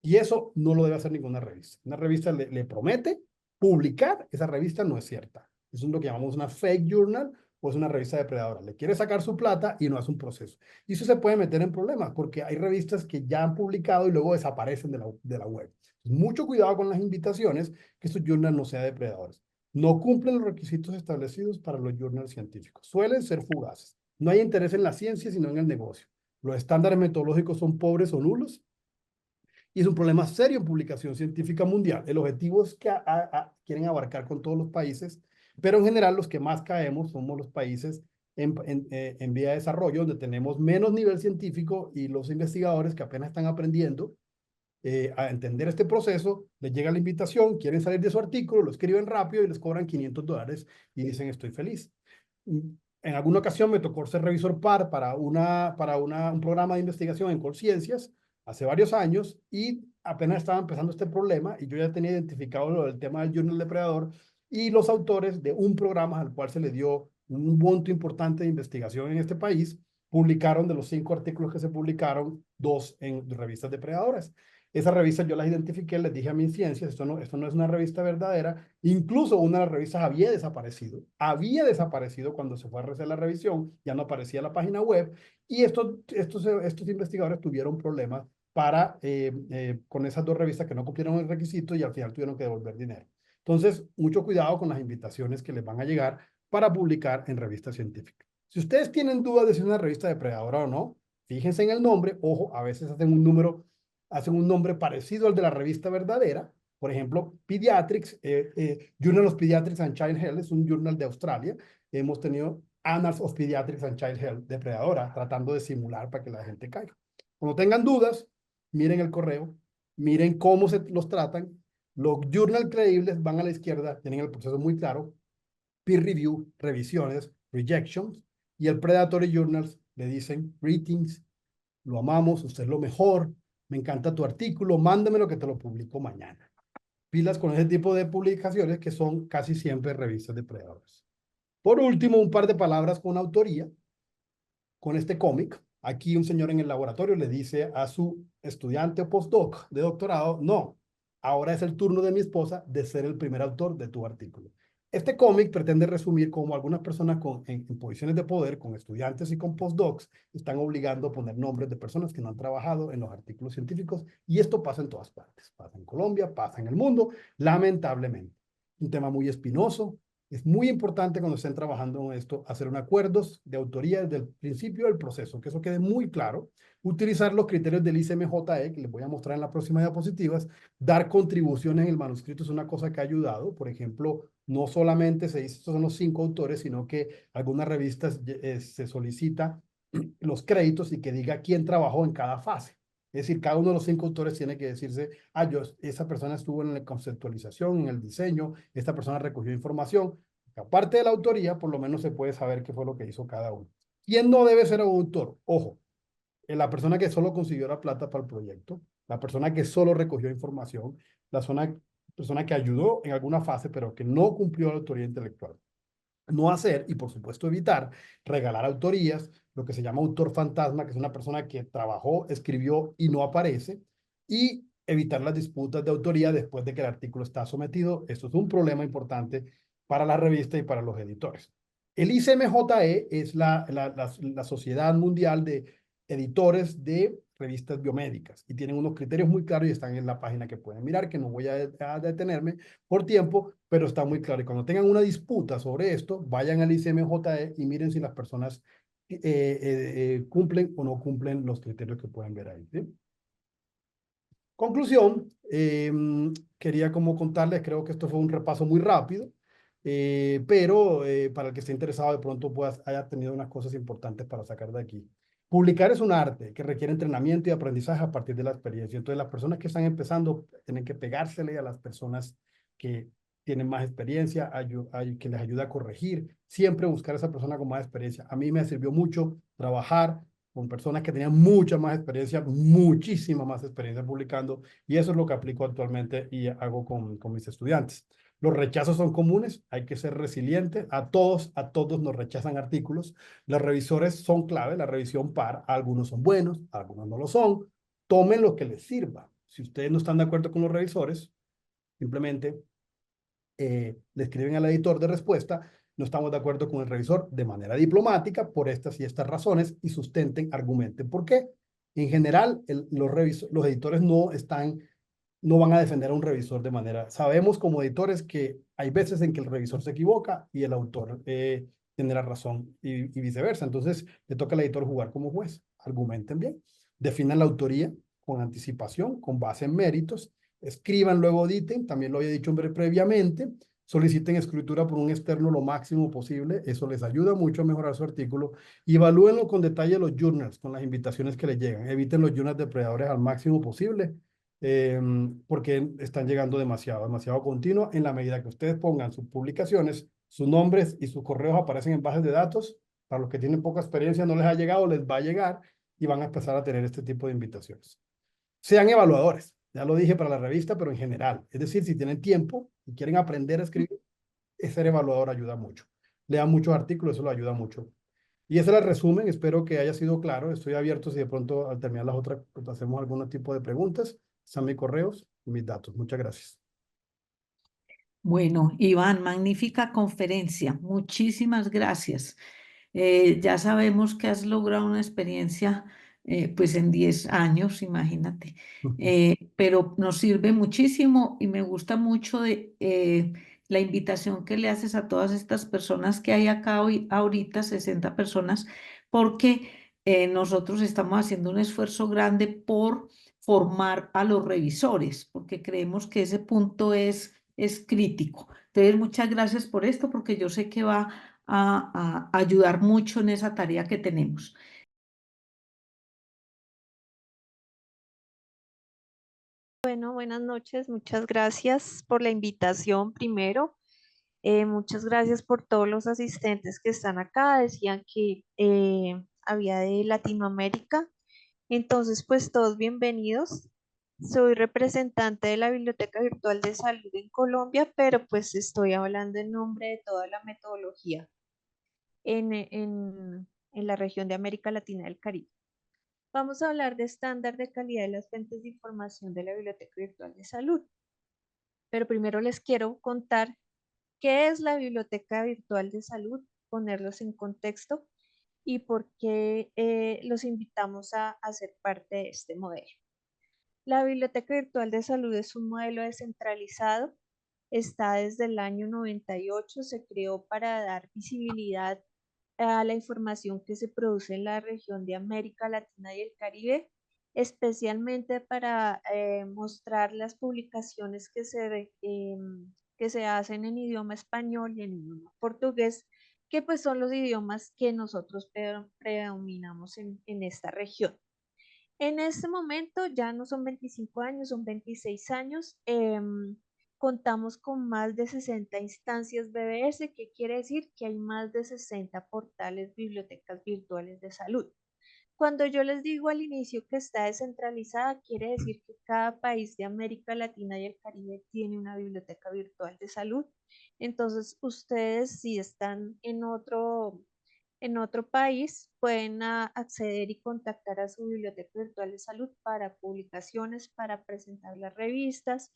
Y eso no lo debe hacer ninguna revista. Una revista le promete publicar, esa revista no es cierta. Eso es lo que llamamos una fake journal o es una revista depredadora. Le quiere sacar su plata y no hace un proceso. Y eso se puede meter en problemas porque hay revistas que ya han publicado y luego desaparecen de la web. Mucho cuidado con las invitaciones, que estos journals no sean depredadores. No cumplen los requisitos establecidos para los journals científicos. Suelen ser fugaces. No hay interés en la ciencia, sino en el negocio. Los estándares metodológicos son pobres o nulos y es un problema serio en publicación científica mundial. El objetivo es que quieren abarcar con todos los países, pero en general los que más caemos somos los países en vía de desarrollo, donde tenemos menos nivel científico y los investigadores que apenas están aprendiendo a entender este proceso, les llega la invitación, quieren salir de su artículo, lo escriben rápido y les cobran $500 y dicen estoy feliz. En alguna ocasión me tocó ser revisor par para un programa de investigación en Colciencias hace varios años y apenas estaba empezando este problema y yo ya tenía identificado lo del tema del journal depredador y los autores de un programa al cual se le dio un monto importante de investigación en este país publicaron de los 5 artículos que se publicaron, 2 en revistas depredadoras. Esas revistas yo las identifiqué, les dije a mis ciencias, esto no es una revista verdadera. Incluso una de las revistas había desaparecido cuando se fue a hacer la revisión, ya no aparecía en la página web. Y estos investigadores tuvieron problemas con esas 2 revistas que no cumplieron el requisito y al final tuvieron que devolver dinero. Entonces, mucho cuidado con las invitaciones que les van a llegar para publicar en revistas científicas. Si ustedes tienen dudas de si es una revista depredadora o no, fíjense en el nombre. Ojo, a veces hacen un nombre parecido al de la revista verdadera. Por ejemplo, Pediatrics, Journal of Pediatrics and Child Health es un journal de Australia. Hemos tenido Annals of Pediatrics and Child Health depredadora, tratando de simular para que la gente caiga. Cuando tengan dudas, miren el correo, miren cómo se los tratan. Los journals creíbles van a la izquierda, tienen el proceso muy claro. Peer review, revisiones, rejections, y el predatory journals le dicen greetings, lo amamos, usted es lo mejor, me encanta tu artículo, mándamelo que te lo publico mañana. Pilas con ese tipo de publicaciones que son casi siempre revistas depredadoras. Por último, un par de palabras con autoría, con este cómic. Aquí un señor en el laboratorio le dice a su estudiante o postdoc de doctorado, no, ahora es el turno de mi esposa de ser el primer autor de tu artículo. Este cómic pretende resumir cómo algunas personas en posiciones de poder, con estudiantes y con postdocs, están obligando a poner nombres de personas que no han trabajado en los artículos científicos, y esto pasa en todas partes. Pasa en Colombia, pasa en el mundo, lamentablemente. Un tema muy espinoso. Es muy importante cuando estén trabajando en esto hacer un acuerdos de autoría desde el principio del proceso, que eso quede muy claro. Utilizar los criterios del ICMJE, que les voy a mostrar en las próximas diapositivas. Dar contribuciones en el manuscrito es una cosa que ha ayudado. Por ejemplo, no solamente se dice estos son los 5 autores, sino que algunas revistas se solicita los créditos y que diga quién trabajó en cada fase. Es decir, cada uno de los 5 autores tiene que decirse, esa persona estuvo en la conceptualización, en el diseño, esta persona recogió información. Aparte de la autoría, por lo menos se puede saber qué fue lo que hizo cada uno. ¿Quién no debe ser un autor? Ojo, la persona que solo consiguió la plata para el proyecto, la persona que solo recogió información, persona que ayudó en alguna fase, pero que no cumplió la autoría intelectual. No hacer, y por supuesto evitar, regalar autorías, lo que se llama autor fantasma, que es una persona que trabajó, escribió y no aparece, y evitar las disputas de autoría después de que el artículo está sometido. Esto es un problema importante para la revista y para los editores. El ICMJE es la Sociedad Mundial de Editores de Revistas Biomédicas, y tienen unos criterios muy claros y están en la página que pueden mirar, que no voy a detenerme por tiempo, pero está muy claro. Y cuando tengan una disputa sobre esto, vayan al ICMJE y miren si las personas cumplen o no cumplen los criterios que pueden ver ahí, ¿sí? Conclusión, quería como contarles, creo que esto fue un repaso muy rápido, pero para el que esté interesado de pronto haya tenido unas cosas importantes para sacar de aquí. Publicar es un arte que requiere entrenamiento y aprendizaje a partir de la experiencia. Entonces, las personas que están empezando tienen que pegársele a las personas que tienen más experiencia, que les ayuda a corregir. Siempre buscar a esa persona con más experiencia. A mí me sirvió mucho trabajar con personas que tenían mucha más experiencia, muchísima más experiencia publicando, y eso es lo que aplico actualmente y hago con mis estudiantes. Los rechazos son comunes, hay que ser resiliente, a todos nos rechazan artículos, los revisores son clave, la revisión par, algunos son buenos, algunos no lo son, tomen lo que les sirva. Si ustedes no están de acuerdo con los revisores, simplemente le escriben al editor de respuesta, no estamos de acuerdo con el revisor de manera diplomática por estas y estas razones, y sustenten, argumenten por qué. En general, los editores no van a defender a un revisor de manera. Sabemos como editores que hay veces en que el revisor se equivoca y el autor tendrá razón y viceversa. Entonces, le toca al editor jugar como juez. Argumenten bien. Definan la autoría con anticipación, con base en méritos. Escriban, luego editen. También lo había dicho previamente. Soliciten escritura por un externo lo máximo posible. Eso les ayuda mucho a mejorar su artículo. Y evalúenlo con detalle los journals, con las invitaciones que les llegan. Eviten los journals depredadores al máximo posible, porque están llegando demasiado continuo. En la medida que ustedes pongan sus publicaciones, sus nombres y sus correos aparecen en bases de datos, para los que tienen poca experiencia no les ha llegado, les va a llegar y van a empezar a tener este tipo de invitaciones. Sean evaluadores, ya lo dije para la revista, pero en general. Es decir, si tienen tiempo y quieren aprender a escribir, ser evaluador ayuda mucho. Lean muchos artículos, eso lo ayuda mucho. Y ese es el resumen, espero que haya sido claro. Estoy abierto si de pronto al terminar las otras hacemos algún tipo de preguntas. Están mis correos y mis datos. Muchas gracias. Bueno, Iván, magnífica conferencia. Muchísimas gracias. Ya sabemos que has logrado una experiencia pues en 10 años, imagínate. Pero nos sirve muchísimo y me gusta mucho la invitación que le haces a todas estas personas que hay acá hoy, ahorita, 60 personas, porque nosotros estamos haciendo un esfuerzo grande por formar a los revisores, porque creemos que ese punto es crítico. Entonces, muchas gracias por esto, porque yo sé que va a ayudar mucho en esa tarea que tenemos. Bueno, buenas noches, muchas gracias por la invitación primero. Muchas gracias por todos los asistentes que están acá. Decían que había de Latinoamérica. Entonces, pues todos bienvenidos. Soy representante de la Biblioteca Virtual de Salud en Colombia, pero pues estoy hablando en nombre de toda la metodología en la región de América Latina y el Caribe. Vamos a hablar de estándar de calidad de las fuentes de información de la Biblioteca Virtual de Salud. Pero primero les quiero contar qué es la Biblioteca Virtual de Salud, ponerlos en contexto y por qué los invitamos a ser parte de este modelo. La Biblioteca Virtual de Salud es un modelo descentralizado, está desde el año 98, se creó para dar visibilidad a la información que se produce en la región de América Latina y el Caribe, especialmente para mostrar las publicaciones que se hacen en idioma español y en idioma portugués, que pues son los idiomas que nosotros predominamos en esta región. En este momento ya no son 25 años, son 26 años. Contamos con más de 60 instancias BBS, que quiere decir que hay más de 60 portales, bibliotecas virtuales de salud. Cuando yo les digo al inicio que está descentralizada, quiere decir que cada país de América Latina y el Caribe tiene una biblioteca virtual de salud. Entonces, ustedes si están en otro país, pueden acceder y contactar a su biblioteca virtual de salud para publicaciones, para presentar las revistas,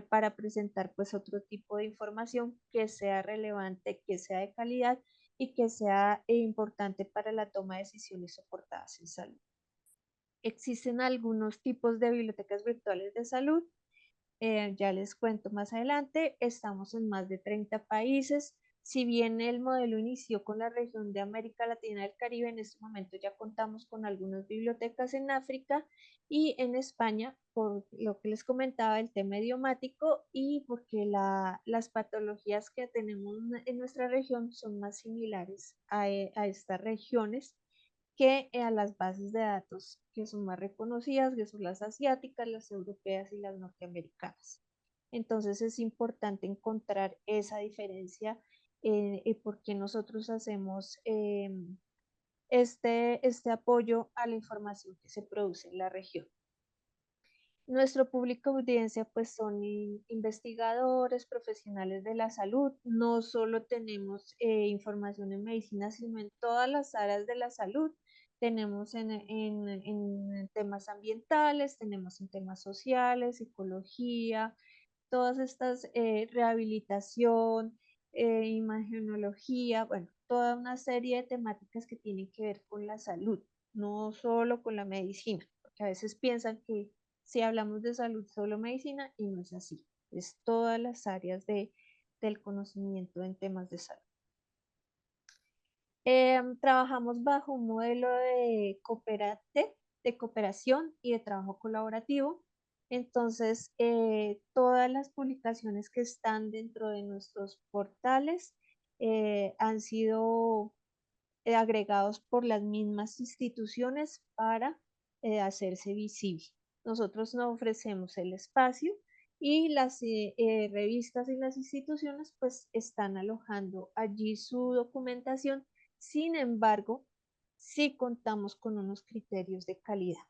para presentar pues otro tipo de información que sea relevante, que sea de calidad y que sea importante para la toma de decisiones soportadas en salud. Existen algunos tipos de bibliotecas virtuales de salud. Ya les cuento más adelante, estamos en más de 30 países. Si bien el modelo inició con la región de América Latina y el Caribe, en este momento ya contamos con algunas bibliotecas en África y en España, por lo que les comentaba, el tema idiomático y porque las patologías que tenemos en nuestra región son más similares a estas regiones que a las bases de datos que son más reconocidas, que son las asiáticas, las europeas y las norteamericanas. Entonces es importante encontrar esa diferencia porque nosotros hacemos este apoyo a la información que se produce en la región. Nuestro público audiencia pues son investigadores, profesionales de la salud. No solo tenemos información en medicina, sino en todas las áreas de la salud. Tenemos en temas ambientales, tenemos en temas sociales, psicología, todas estas rehabilitación, imagenología, bueno, toda una serie de temáticas que tienen que ver con la salud, no solo con la medicina, porque a veces piensan que si hablamos de salud solo medicina y no es así, es todas las áreas del conocimiento en temas de salud. Trabajamos bajo un modelo de cooperación y de trabajo colaborativo. Entonces, todas las publicaciones que están dentro de nuestros portales han sido agregados por las mismas instituciones para hacerse visible. Nosotros no ofrecemos el espacio y las revistas y las instituciones pues están alojando allí su documentación. Sin embargo, sí contamos con unos criterios de calidad.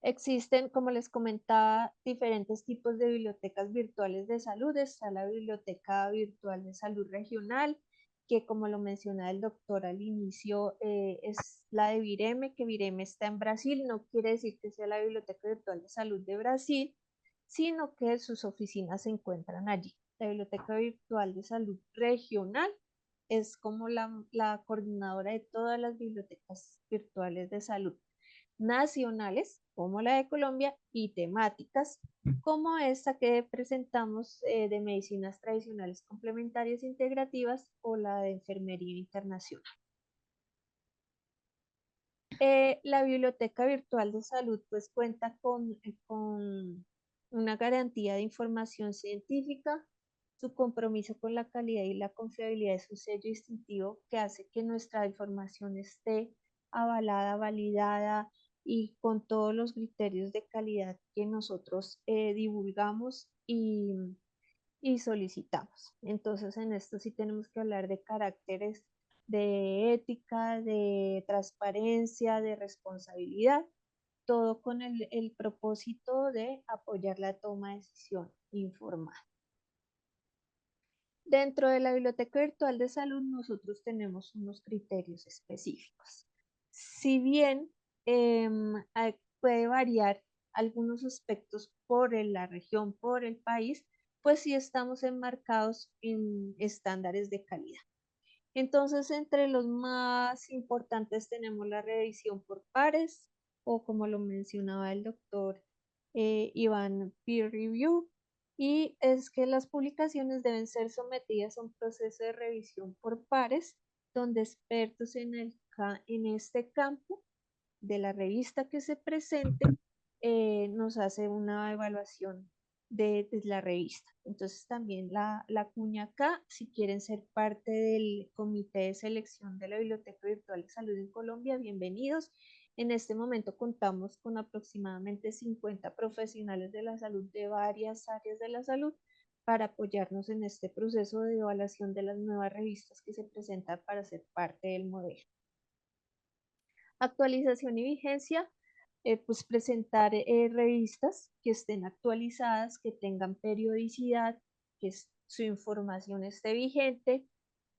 Existen, como les comentaba, diferentes tipos de bibliotecas virtuales de salud. Está la Biblioteca Virtual de Salud Regional, que como lo mencionaba el doctor al inicio, es la de Vireme, que Vireme está en Brasil. No quiere decir que sea la Biblioteca Virtual de Salud de Brasil, sino que sus oficinas se encuentran allí. La Biblioteca Virtual de Salud Regional es como la coordinadora de todas las bibliotecas virtuales de salud nacionales, como la de Colombia, y temáticas, como esta que presentamos de medicinas tradicionales complementarias integrativas o la de enfermería internacional. La biblioteca virtual de salud pues cuenta con una garantía de información científica, su compromiso con la calidad y la confiabilidad es un sello distintivo que hace que nuestra información esté avalada, validada y con todos los criterios de calidad que nosotros divulgamos y solicitamos. Entonces, en esto sí tenemos que hablar de caracteres de ética, de transparencia, de responsabilidad, todo con el propósito de apoyar la toma de decisión informada. Dentro de la Biblioteca Virtual de Salud, nosotros tenemos unos criterios específicos. Si bien puede variar algunos aspectos por la región, por el país, pues sí estamos enmarcados en estándares de calidad. Entonces, entre los más importantes tenemos la revisión por pares, o como lo mencionaba el doctor Iván, peer review, y es que las publicaciones deben ser sometidas a un proceso de revisión por pares, donde expertos en este campo de la revista que se presente nos hace una evaluación de la revista. Entonces también la cuña acá, si quieren ser parte del comité de selección de la Biblioteca Virtual de Salud en Colombia, bienvenidos. En este momento contamos con aproximadamente 50 profesionales de la salud de varias áreas de la salud para apoyarnos en este proceso de evaluación de las nuevas revistas que se presentan para ser parte del modelo. Actualización y vigencia, pues presentar revistas que estén actualizadas, que tengan periodicidad, que su información esté vigente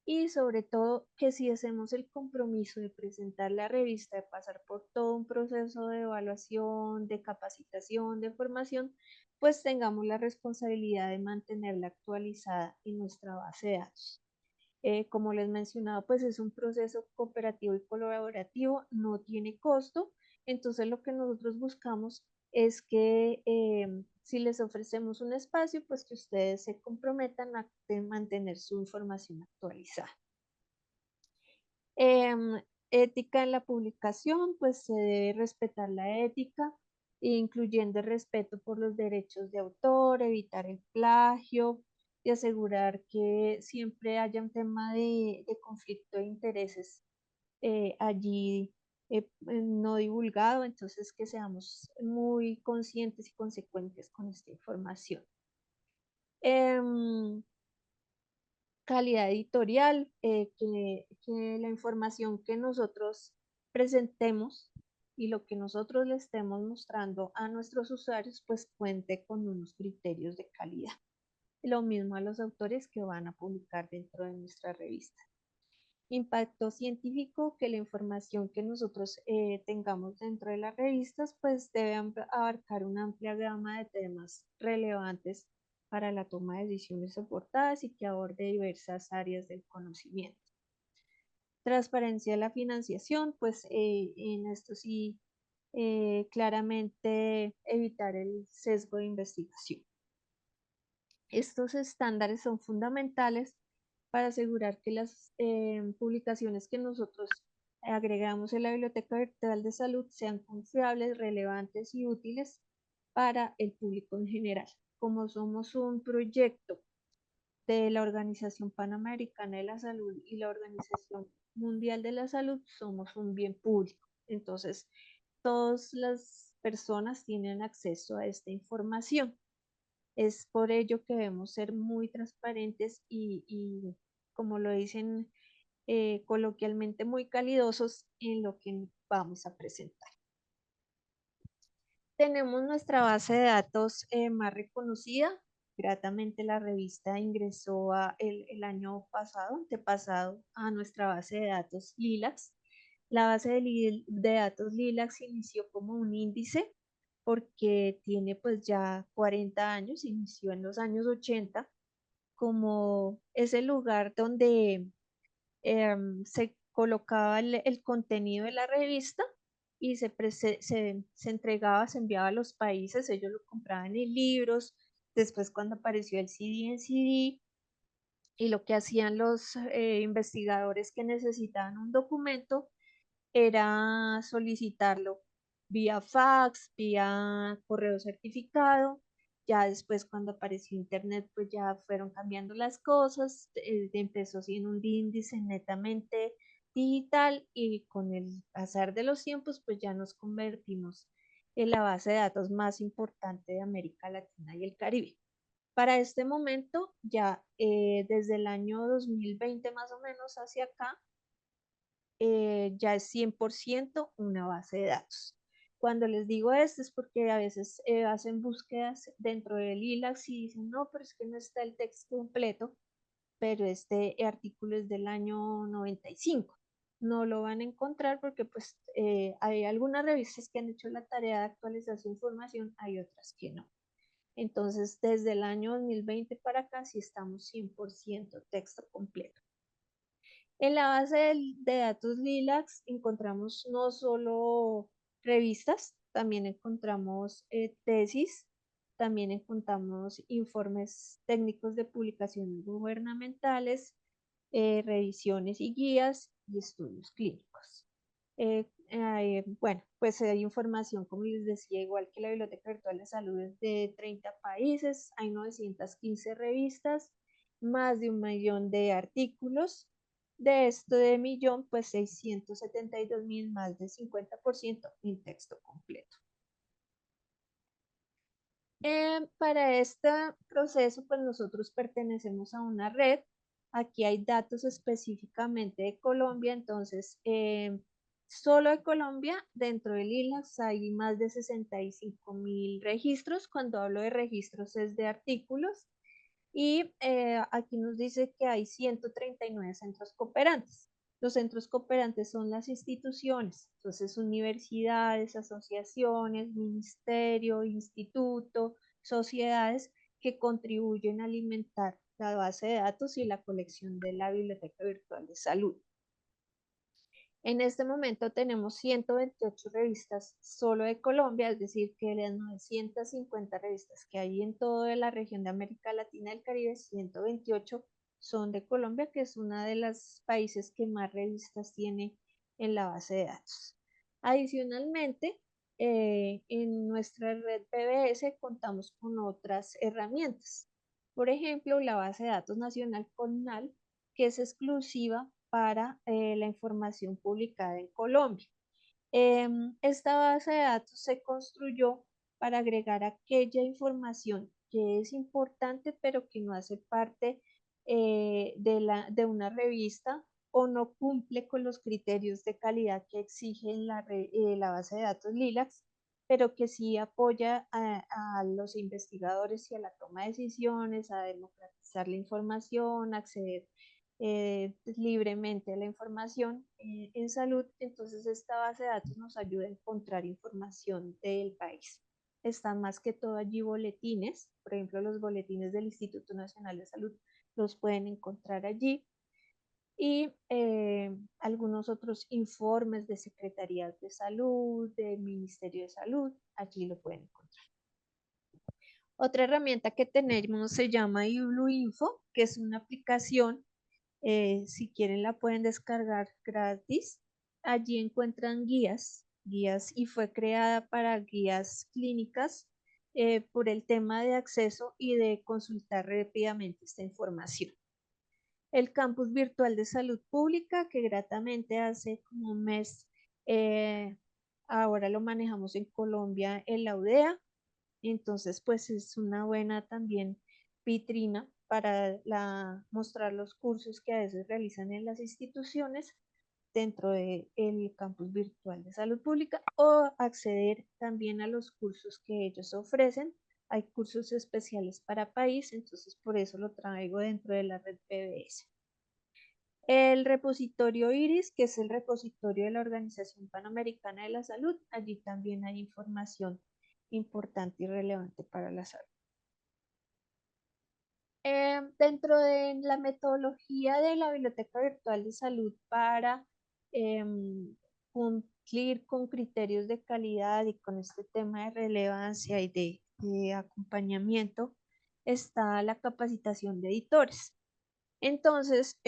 y sobre todo que si hacemos el compromiso de presentar la revista, de pasar por todo un proceso de evaluación, de capacitación, de formación, pues tengamos la responsabilidad de mantenerla actualizada en nuestra base de datos. Como les mencionaba, pues es un proceso cooperativo y colaborativo, no tiene costo, entonces lo que nosotros buscamos es que si les ofrecemos un espacio, pues que ustedes se comprometan a mantener su información actualizada. Ética en la publicación, pues se debe respetar la ética, incluyendo el respeto por los derechos de autor, evitar el plagio y asegurar que siempre haya un tema de conflicto de intereses allí no divulgado, entonces que seamos muy conscientes y consecuentes con esta información. Calidad editorial, que la información que nosotros presentemos y lo que nosotros le estemos mostrando a nuestros usuarios, pues cuente con unos criterios de calidad. Lo mismo a los autores que van a publicar dentro de nuestra revista. Impacto científico, que la información que nosotros tengamos dentro de las revistas, pues debe abarcar una amplia gama de temas relevantes para la toma de decisiones soportadas y que aborde diversas áreas del conocimiento. Transparencia de la financiación, pues en esto sí, claramente evitar el sesgo de investigación. Estos estándares son fundamentales para asegurar que las publicaciones que nosotros agregamos en la Biblioteca Virtual de Salud sean confiables, relevantes y útiles para el público en general. Como somos un proyecto de la Organización Panamericana de la Salud y la Organización Mundial de la Salud, somos un bien público. Entonces, todas las personas tienen acceso a esta información. Es por ello que debemos ser muy transparentes y como lo dicen coloquialmente, muy calidosos en lo que vamos a presentar. Tenemos nuestra base de datos más reconocida. Gratamente la revista ingresó el año pasado, antepasado, a nuestra base de datos LILACS. La base de datos LILACS inició como un índice porque tiene pues ya 40 años, inició en los años 80 como ese lugar donde se colocaba el contenido de la revista y se entregaba, se enviaba a los países, ellos lo compraban en libros, después cuando apareció el CD en CD, y lo que hacían los investigadores que necesitaban un documento era solicitarlo vía fax, vía correo certificado. Ya después cuando apareció internet, pues ya fueron cambiando las cosas, empezó siendo un índice netamente digital y con el pasar de los tiempos, pues ya nos convertimos en la base de datos más importante de América Latina y el Caribe. Para este momento, ya desde el año 2020 más o menos hacia acá, ya es 100% una base de datos. Cuando les digo esto es porque a veces hacen búsquedas dentro del ILAX y dicen, no, pero es que no está el texto completo, pero este artículo es del año 95. no lo van a encontrar porque pues hay algunas revistas que han hecho la tarea de actualizar su información, hay otras que no. Entonces, desde el año 2020 para acá sí estamos 100% texto completo. En la base de datos LILACS encontramos no solo revistas, también encontramos tesis, también encontramos informes técnicos de publicaciones gubernamentales, revisiones y guías y estudios clínicos. Bueno, pues hay información, como les decía, igual que la Biblioteca Virtual de Salud es de 30 países, hay 915 revistas, más de 1 millón de artículos. De esto de millón, pues 672.000, más de 50% en texto completo. Para este proceso, pues nosotros pertenecemos a una red. Aquí hay datos específicamente de Colombia, entonces solo de Colombia, dentro del ILACS hay más de 65.000 registros. Cuando hablo de registros es de artículos. Y aquí nos dice que hay 139 centros cooperantes. Los centros cooperantes son las instituciones, entonces universidades, asociaciones, ministerio, instituto, sociedades que contribuyen a alimentar la base de datos y la colección de la Biblioteca Virtual de Salud. En este momento tenemos 128 revistas solo de Colombia, es decir, que de las 950 revistas que hay en toda la región de América Latina y el Caribe, 128 son de Colombia, que es uno de los países que más revistas tiene en la base de datos. Adicionalmente, en nuestra red PBS contamos con otras herramientas. Por ejemplo, la base de datos nacional CONNAL, que es exclusiva para la información publicada en Colombia. Esta base de datos se construyó para agregar aquella información que es importante pero que no hace parte de una revista o no cumple con los criterios de calidad que exige la base de datos LILACS, pero que sí apoya a los investigadores y a la toma de decisiones, a democratizar la información, acceder libremente a la información en salud. Entonces esta base de datos nos ayuda a encontrar información del país. Están más que todo allí boletines, por ejemplo los boletines del Instituto Nacional de Salud los pueden encontrar allí, y algunos otros informes de Secretarías de Salud, del Ministerio de Salud, allí lo pueden encontrar. Otra herramienta que tenemos se llama iBlueInfo, que es una aplicación. Si quieren la pueden descargar gratis. Allí encuentran guías y fue creada para guías clínicas por el tema de acceso y de consultar rápidamente esta información. El Campus Virtual de Salud Pública, que gratamente hace como un mes, ahora lo manejamos en Colombia en la UDEA. Entonces, pues es una buena también vitrina para mostrar los cursos que a veces realizan en las instituciones dentro del campus virtual de salud pública, o acceder también a los cursos que ellos ofrecen. Hay cursos especiales para país, entonces por eso lo traigo dentro de la red PBS. El repositorio IRIS, que es el repositorio de la Organización Panamericana de la Salud, allí también hay información importante y relevante para la salud. Dentro de la metodología de la Biblioteca Virtual de Salud para cumplir con criterios de calidad y con este tema de relevancia y de acompañamiento, está la capacitación de editores. Entonces,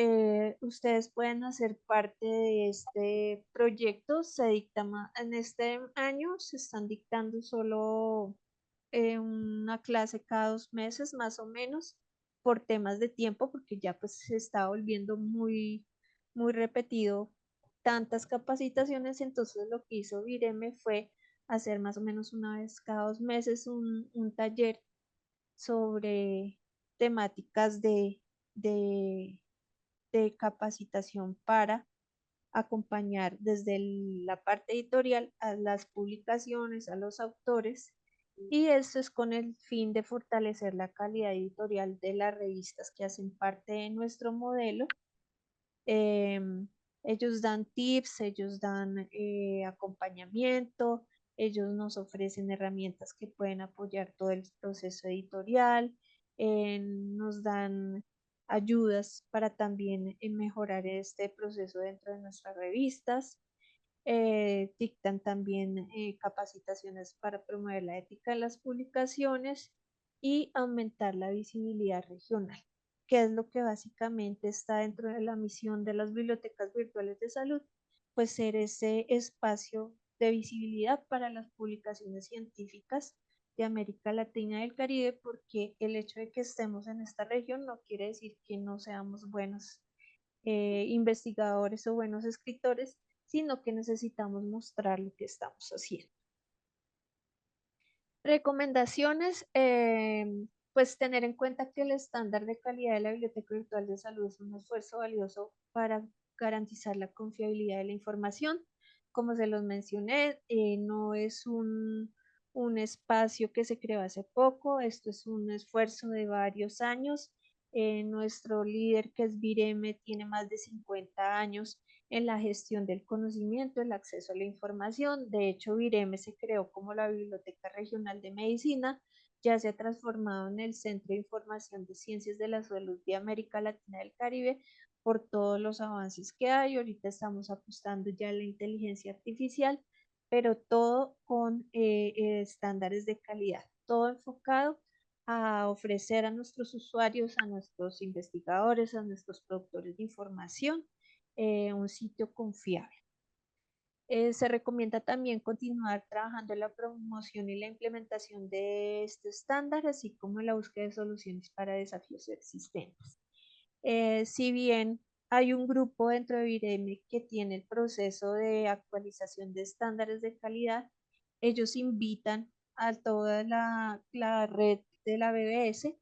ustedes pueden hacer parte de este proyecto. Se dicta en este año, se están dictando solo una clase cada 2 meses más o menos, por temas de tiempo, porque ya pues se está volviendo muy, muy repetido tantas capacitaciones. Entonces lo que hizo Vireme fue hacer más o menos una vez cada 2 meses un taller sobre temáticas de capacitación para acompañar desde la parte editorial a las publicaciones, a los autores, y esto es con el fin de fortalecer la calidad editorial de las revistas que hacen parte de nuestro modelo. Ellos dan tips, ellos dan acompañamiento, ellos nos ofrecen herramientas que pueden apoyar todo el proceso editorial, nos dan ayudas para también mejorar este proceso dentro de nuestras revistas. Dictan también capacitaciones para promover la ética en las publicaciones y aumentar la visibilidad regional, que es lo que básicamente está dentro de la misión de las bibliotecas virtuales de salud, pues ser ese espacio de visibilidad para las publicaciones científicas de América Latina y el Caribe, porque el hecho de que estemos en esta región no quiere decir que no seamos buenos investigadores o buenos escritores, sino que necesitamos mostrar lo que estamos haciendo. Recomendaciones, pues tener en cuenta que el estándar de calidad de la Biblioteca Virtual de Salud es un esfuerzo valioso para garantizar la confiabilidad de la información. Como se los mencioné, no es un espacio que se creó hace poco, esto es un esfuerzo de varios años. Nuestro líder, que es Vireme, tiene más de 50 años en la gestión del conocimiento, el acceso a la información. De hecho, Vireme se creó como la Biblioteca Regional de Medicina, ya se ha transformado en el Centro de Información de Ciencias de la Salud de América Latina y el Caribe por todos los avances que hay. Ahorita estamos apostando ya a la inteligencia artificial, pero todo con estándares de calidad, todo enfocado a ofrecer a nuestros usuarios, a nuestros investigadores, a nuestros productores de información, un sitio confiable. Se recomienda también continuar trabajando en la promoción y la implementación de este estándar, así como en la búsqueda de soluciones para desafíos existentes. Si bien hay un grupo dentro de Vireme que tiene el proceso de actualización de estándares de calidad, ellos invitan a toda la red de la BBS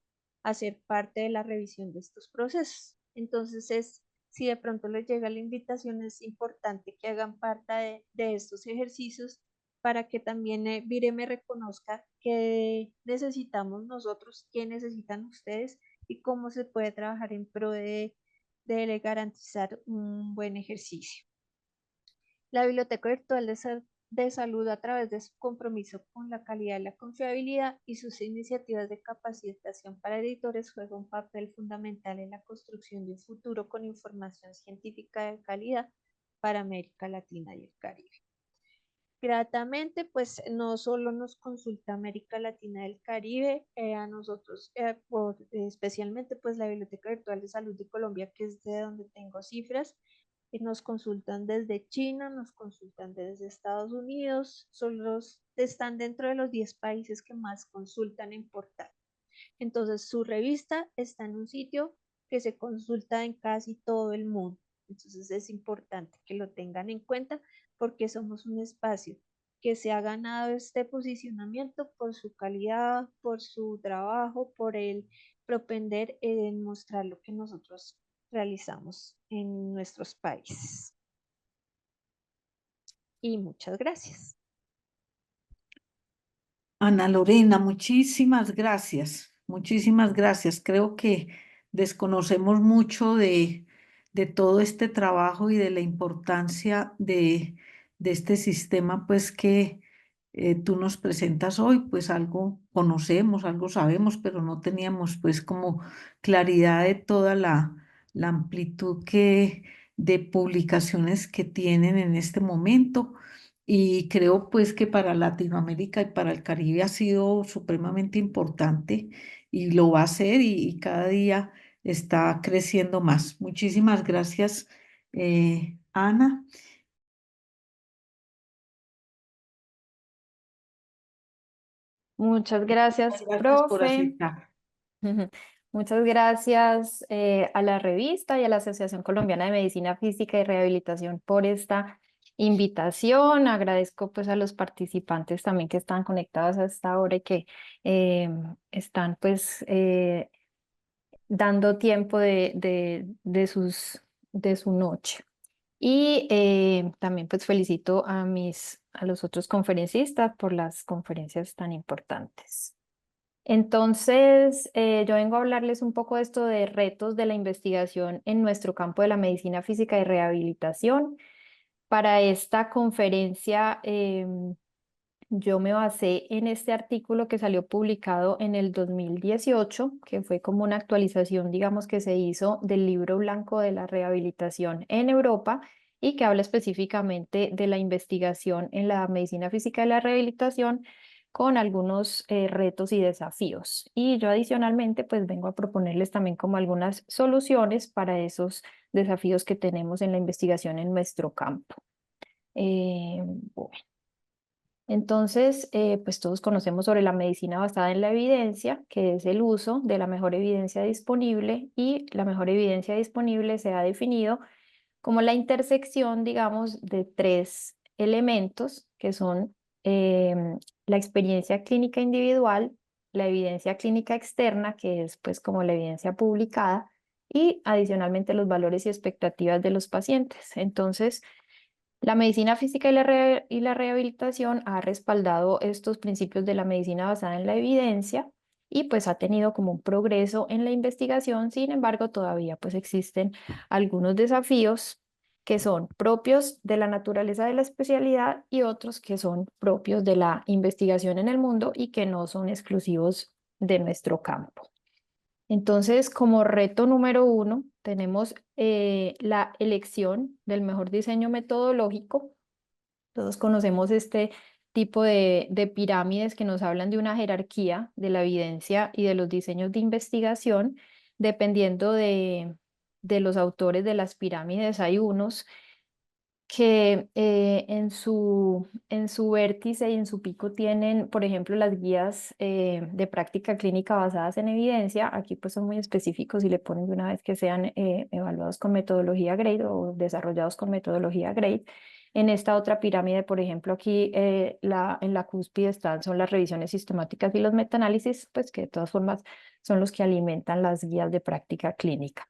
a ser parte de la revisión de estos procesos. Entonces, si de pronto les llega la invitación, es importante que hagan parte de estos ejercicios para que también Vireme reconozca qué necesitamos nosotros, qué necesitan ustedes y cómo se puede trabajar en pro de garantizar un buen ejercicio. La Biblioteca Virtual de Salud, a través de su compromiso con la calidad y la confiabilidad y sus iniciativas de capacitación para editores, juega un papel fundamental en la construcción de un futuro con información científica de calidad para América Latina y el Caribe. Gratamente, pues no solo nos consulta América Latina y el Caribe, a nosotros, especialmente pues la Biblioteca Virtual de Salud de Colombia, que es de donde tengo cifras, nos consultan desde China, nos consultan desde Estados Unidos, están dentro de los 10 países que más consultan en portal. Entonces, su revista está en un sitio que se consulta en casi todo el mundo. Entonces, es importante que lo tengan en cuenta porque somos un espacio que se ha ganado este posicionamiento por su calidad, por su trabajo, por el propender en mostrar lo que nosotros realizamos en nuestros países. Y muchas gracias. Ana Lorena, muchísimas gracias, muchísimas gracias. Creo que desconocemos mucho de todo este trabajo y de la importancia de este sistema, pues que tú nos presentas hoy, pues algo conocemos, algo sabemos, pero no teníamos pues como claridad de toda la amplitud de publicaciones que tienen en este momento. Y creo pues que para Latinoamérica y para el Caribe ha sido supremamente importante y lo va a ser y cada día está creciendo más. Muchísimas gracias, Ana. Muchas gracias, Gracias por profe. aceptar. Muchas gracias a la revista y a la Asociación Colombiana de Medicina Física y Rehabilitación por esta invitación. Agradezco pues a los participantes también que están conectados a esta hora y que están pues dando tiempo de su noche. Y también pues felicito a los otros conferencistas por las conferencias tan importantes. Entonces, yo vengo a hablarles un poco de esto de retos de la investigación en nuestro campo de la medicina física y rehabilitación. Para esta conferencia, yo me basé en este artículo que salió publicado en el 2018, que fue como una actualización, digamos, que se hizo del Libro Blanco de la Rehabilitación en Europa y que habla específicamente de la investigación en la medicina física y la rehabilitación con algunos retos y desafíos. Y yo adicionalmente, pues vengo a proponerles también como algunas soluciones para esos desafíos que tenemos en la investigación en nuestro campo. Bueno. Entonces, pues todos conocemos sobre la medicina basada en la evidencia, que es el uso de la mejor evidencia disponible, y la mejor evidencia disponible se ha definido como la intersección, digamos, de tres elementos que son la experiencia clínica individual, la evidencia clínica externa, que es pues como la evidencia publicada, y adicionalmente los valores y expectativas de los pacientes. Entonces, la medicina física y la rehabilitación ha respaldado estos principios de la medicina basada en la evidencia y pues ha tenido como un progreso en la investigación. Sin embargo, todavía pues existen algunos desafíos que son propios de la naturaleza de la especialidad y otros que son propios de la investigación en el mundo y que no son exclusivos de nuestro campo. Entonces, como reto número 1, tenemos la elección del mejor diseño metodológico. Todos conocemos este tipo de pirámides que nos hablan de una jerarquía de la evidencia y de los diseños de investigación. Dependiendo de los autores de las pirámides, hay unos que en su vértice y en su pico tienen, por ejemplo, las guías de práctica clínica basadas en evidencia. Aquí pues son muy específicos y le ponen de una vez que sean evaluados con metodología GRADE o desarrollados con metodología GRADE. En esta otra pirámide, por ejemplo, aquí en la cúspide son las revisiones sistemáticas y los metaanálisis, pues que de todas formas son los que alimentan las guías de práctica clínica.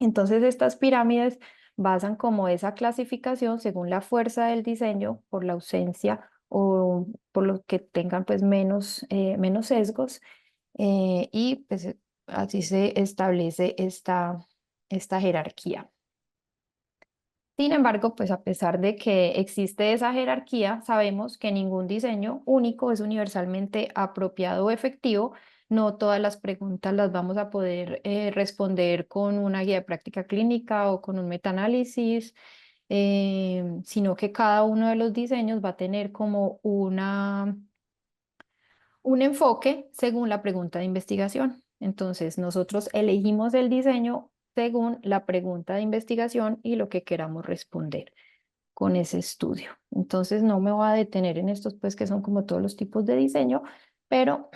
Entonces, estas pirámides basan como esa clasificación según la fuerza del diseño por la ausencia o por lo que tengan pues menos sesgos y pues así se establece esta jerarquía. Sin embargo, pues a pesar de que existe esa jerarquía, sabemos que ningún diseño único es universalmente apropiado o efectivo. No todas las preguntas las vamos a poder responder con una guía de práctica clínica o con un metaanálisis, sino que cada uno de los diseños va a tener como un enfoque según la pregunta de investigación. Entonces, nosotros elegimos el diseño según la pregunta de investigación y lo que queramos responder con ese estudio. Entonces, no me voy a detener en estos, pues, que son como todos los tipos de diseño, pero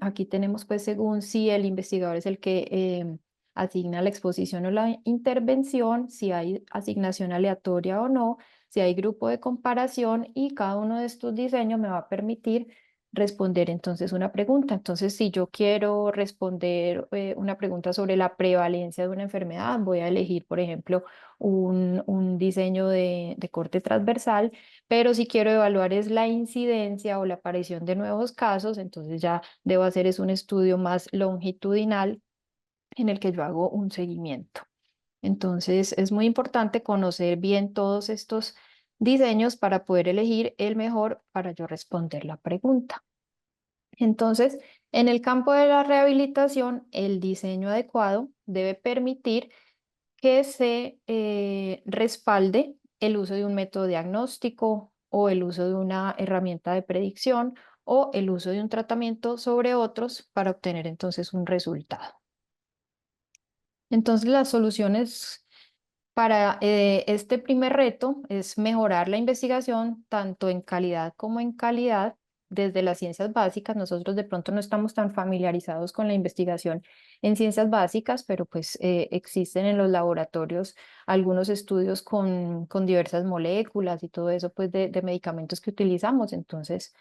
aquí tenemos, pues, según si el investigador es el que asigna la exposición o la intervención, si hay asignación aleatoria o no, si hay grupo de comparación, y cada uno de estos diseños me va a permitir responder entonces una pregunta. Entonces, si yo quiero responder una pregunta sobre la prevalencia de una enfermedad, voy a elegir, por ejemplo, un diseño de corte transversal, pero si quiero evaluar es la incidencia o la aparición de nuevos casos, entonces ya debo hacer es un estudio más longitudinal en el que yo hago un seguimiento. Entonces, es muy importante conocer bien todos estos diseños para poder elegir el mejor para yo responder la pregunta. Entonces, en el campo de la rehabilitación, el diseño adecuado debe permitir que se respalde el uso de un método diagnóstico o el uso de una herramienta de predicción o el uso de un tratamiento sobre otros para obtener entonces un resultado. Entonces, las soluciones para este primer reto es mejorar la investigación tanto en calidad como en calidad desde las ciencias básicas. Nosotros de pronto no estamos tan familiarizados con la investigación en ciencias básicas, pero pues existen en los laboratorios algunos estudios con diversas moléculas y todo eso pues de medicamentos que utilizamos. Entonces,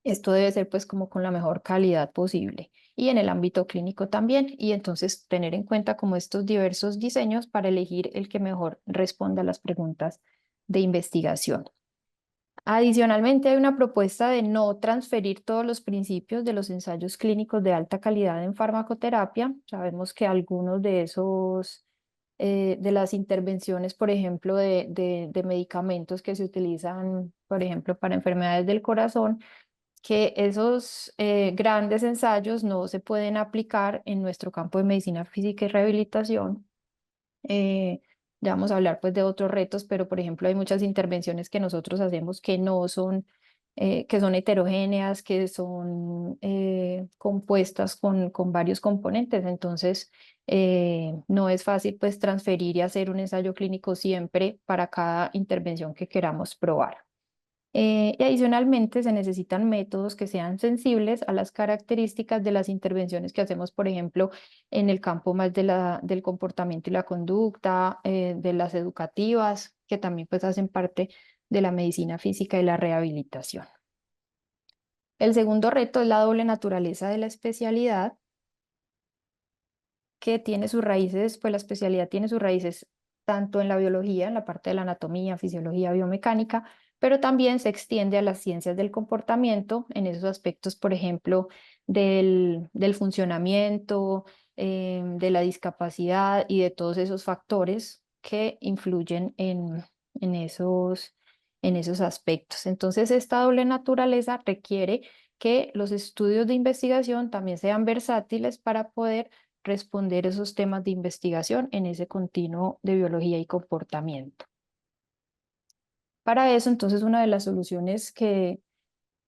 esto debe ser pues como con la mejor calidad posible y en el ámbito clínico también, y entonces tener en cuenta como estos diversos diseños para elegir el que mejor responda a las preguntas de investigación. Adicionalmente, hay una propuesta de no transferir todos los principios de los ensayos clínicos de alta calidad en farmacoterapia. Sabemos que algunos de esos, de las intervenciones, por ejemplo, de medicamentos que se utilizan, por ejemplo, para enfermedades del corazón, que esos grandes ensayos no se pueden aplicar en nuestro campo de medicina física y rehabilitación. Ya vamos a hablar pues de otros retos, pero por ejemplo hay muchas intervenciones que nosotros hacemos que no son, que son heterogéneas, que son compuestas con varios componentes. Entonces no es fácil pues transferir y hacer un ensayo clínico siempre para cada intervención que queramos probar. Y adicionalmente se necesitan métodos que sean sensibles a las características de las intervenciones que hacemos, por ejemplo, en el campo más del comportamiento y la conducta, de las educativas, que también pues hacen parte de la medicina física y la rehabilitación. El segundo reto es la doble naturaleza de la especialidad, que tiene sus raíces, pues la especialidad tiene sus raíces tanto en la biología, en la parte de la anatomía, fisiología, biomecánica, pero también se extiende a las ciencias del comportamiento en esos aspectos, por ejemplo, del funcionamiento, de la discapacidad y de todos esos factores que influyen en esos aspectos. Entonces, esta doble naturaleza requiere que los estudios de investigación también sean versátiles para poder responder esos temas de investigación en ese continuo de biología y comportamiento. Para eso, entonces, una de las soluciones que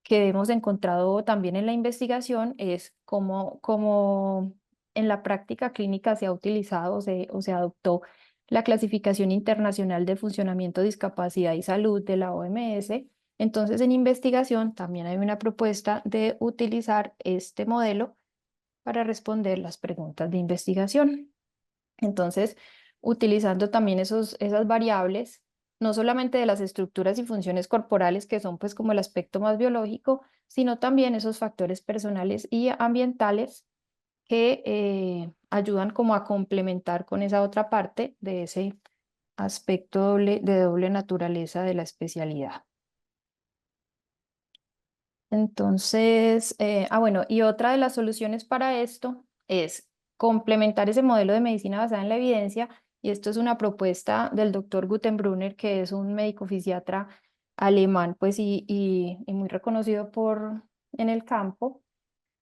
hemos encontrado también en la investigación es cómo en la práctica clínica se ha utilizado o se adoptó la clasificación internacional de funcionamiento, discapacidad y salud de la OMS. Entonces, en investigación también hay una propuesta de utilizar este modelo para responder las preguntas de investigación. Entonces, utilizando también esas variables, no solamente de las estructuras y funciones corporales, que son pues como el aspecto más biológico, sino también esos factores personales y ambientales que ayudan como a complementar con esa otra parte de ese aspecto de doble naturaleza de la especialidad. Entonces, bueno, y otra de las soluciones para esto es complementar ese modelo de medicina basada en la evidencia, y esto es una propuesta del doctor Gutenbrunner, que es un médico fisiatra alemán, pues, y muy reconocido en el campo.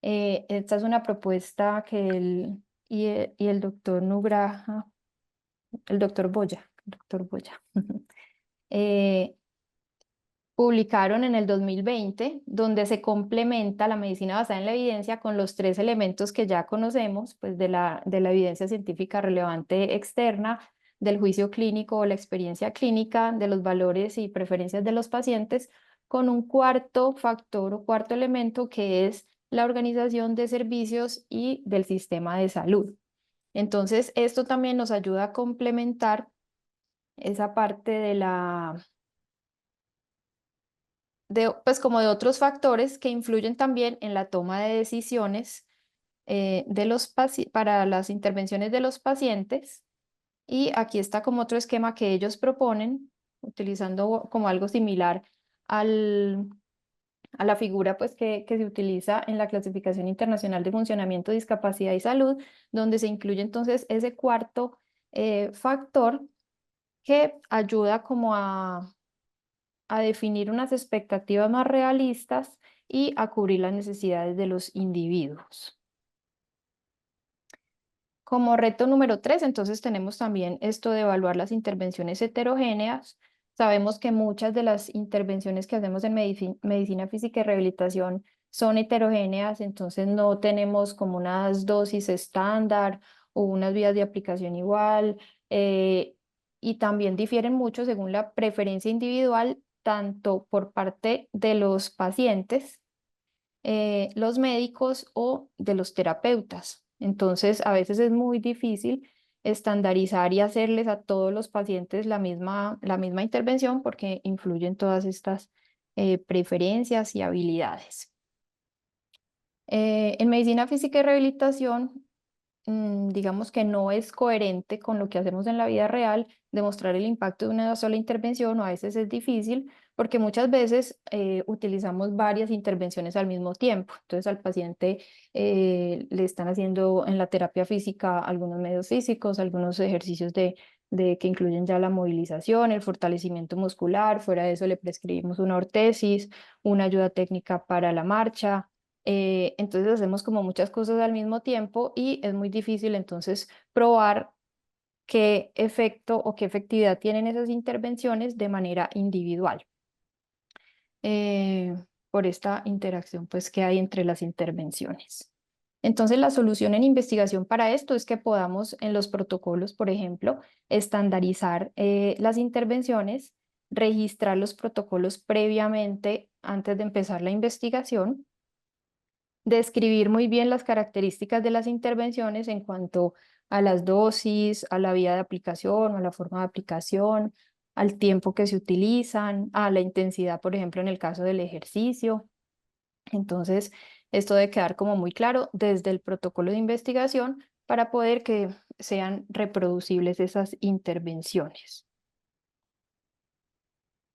Esta es una propuesta que él y el doctor Nugraha, el doctor Boya, eh, publicaron en el 2020, donde se complementa la medicina basada en la evidencia con los tres elementos que ya conocemos, pues de la evidencia científica relevante externa, del juicio clínico o la experiencia clínica, de los valores y preferencias de los pacientes, con un cuarto factor o cuarto elemento que es la organización de servicios y del sistema de salud. Entonces, esto también nos ayuda a complementar esa parte pues como de otros factores que influyen también en la toma de decisiones para las intervenciones de los pacientes. Y aquí está como otro esquema que ellos proponen, utilizando como algo similar al, a la figura pues que se utiliza en la Clasificación Internacional de Funcionamiento, Discapacidad y Salud, donde se incluye entonces ese cuarto factor que ayuda como a definir unas expectativas más realistas y a cubrir las necesidades de los individuos. Como reto número 3, entonces tenemos también esto de evaluar las intervenciones heterogéneas. Sabemos que muchas de las intervenciones que hacemos en medicina física y rehabilitación son heterogéneas, entonces no tenemos como unas dosis estándar o unas vías de aplicación igual, y también difieren mucho según la preferencia individual, tanto por parte de los pacientes, los médicos o de los terapeutas. Entonces, a veces es muy difícil estandarizar y hacerles a todos los pacientes la misma intervención porque influyen todas estas preferencias y habilidades. En medicina física y rehabilitación digamos que no es coherente con lo que hacemos en la vida real, demostrar el impacto de una sola intervención, o a veces es difícil, porque muchas veces utilizamos varias intervenciones al mismo tiempo. Entonces al paciente le están haciendo en la terapia física algunos medios físicos, algunos ejercicios que incluyen ya la movilización, el fortalecimiento muscular. Fuera de eso le prescribimos una ortesis, una ayuda técnica para la marcha. Entonces hacemos como muchas cosas al mismo tiempo y es muy difícil entonces probar qué efecto o qué efectividad tienen esas intervenciones de manera individual, eh, por esta interacción pues que hay entre las intervenciones. Entonces la solución en investigación para esto es que podamos en los protocolos, por ejemplo, estandarizar las intervenciones, registrar los protocolos previamente antes de empezar la investigación, describir muy bien las características de las intervenciones en cuanto a las dosis, a la vía de aplicación o a la forma de aplicación, al tiempo que se utilizan, a la intensidad, por ejemplo, en el caso del ejercicio. Entonces, esto debe quedar como muy claro desde el protocolo de investigación para poder que sean reproducibles esas intervenciones.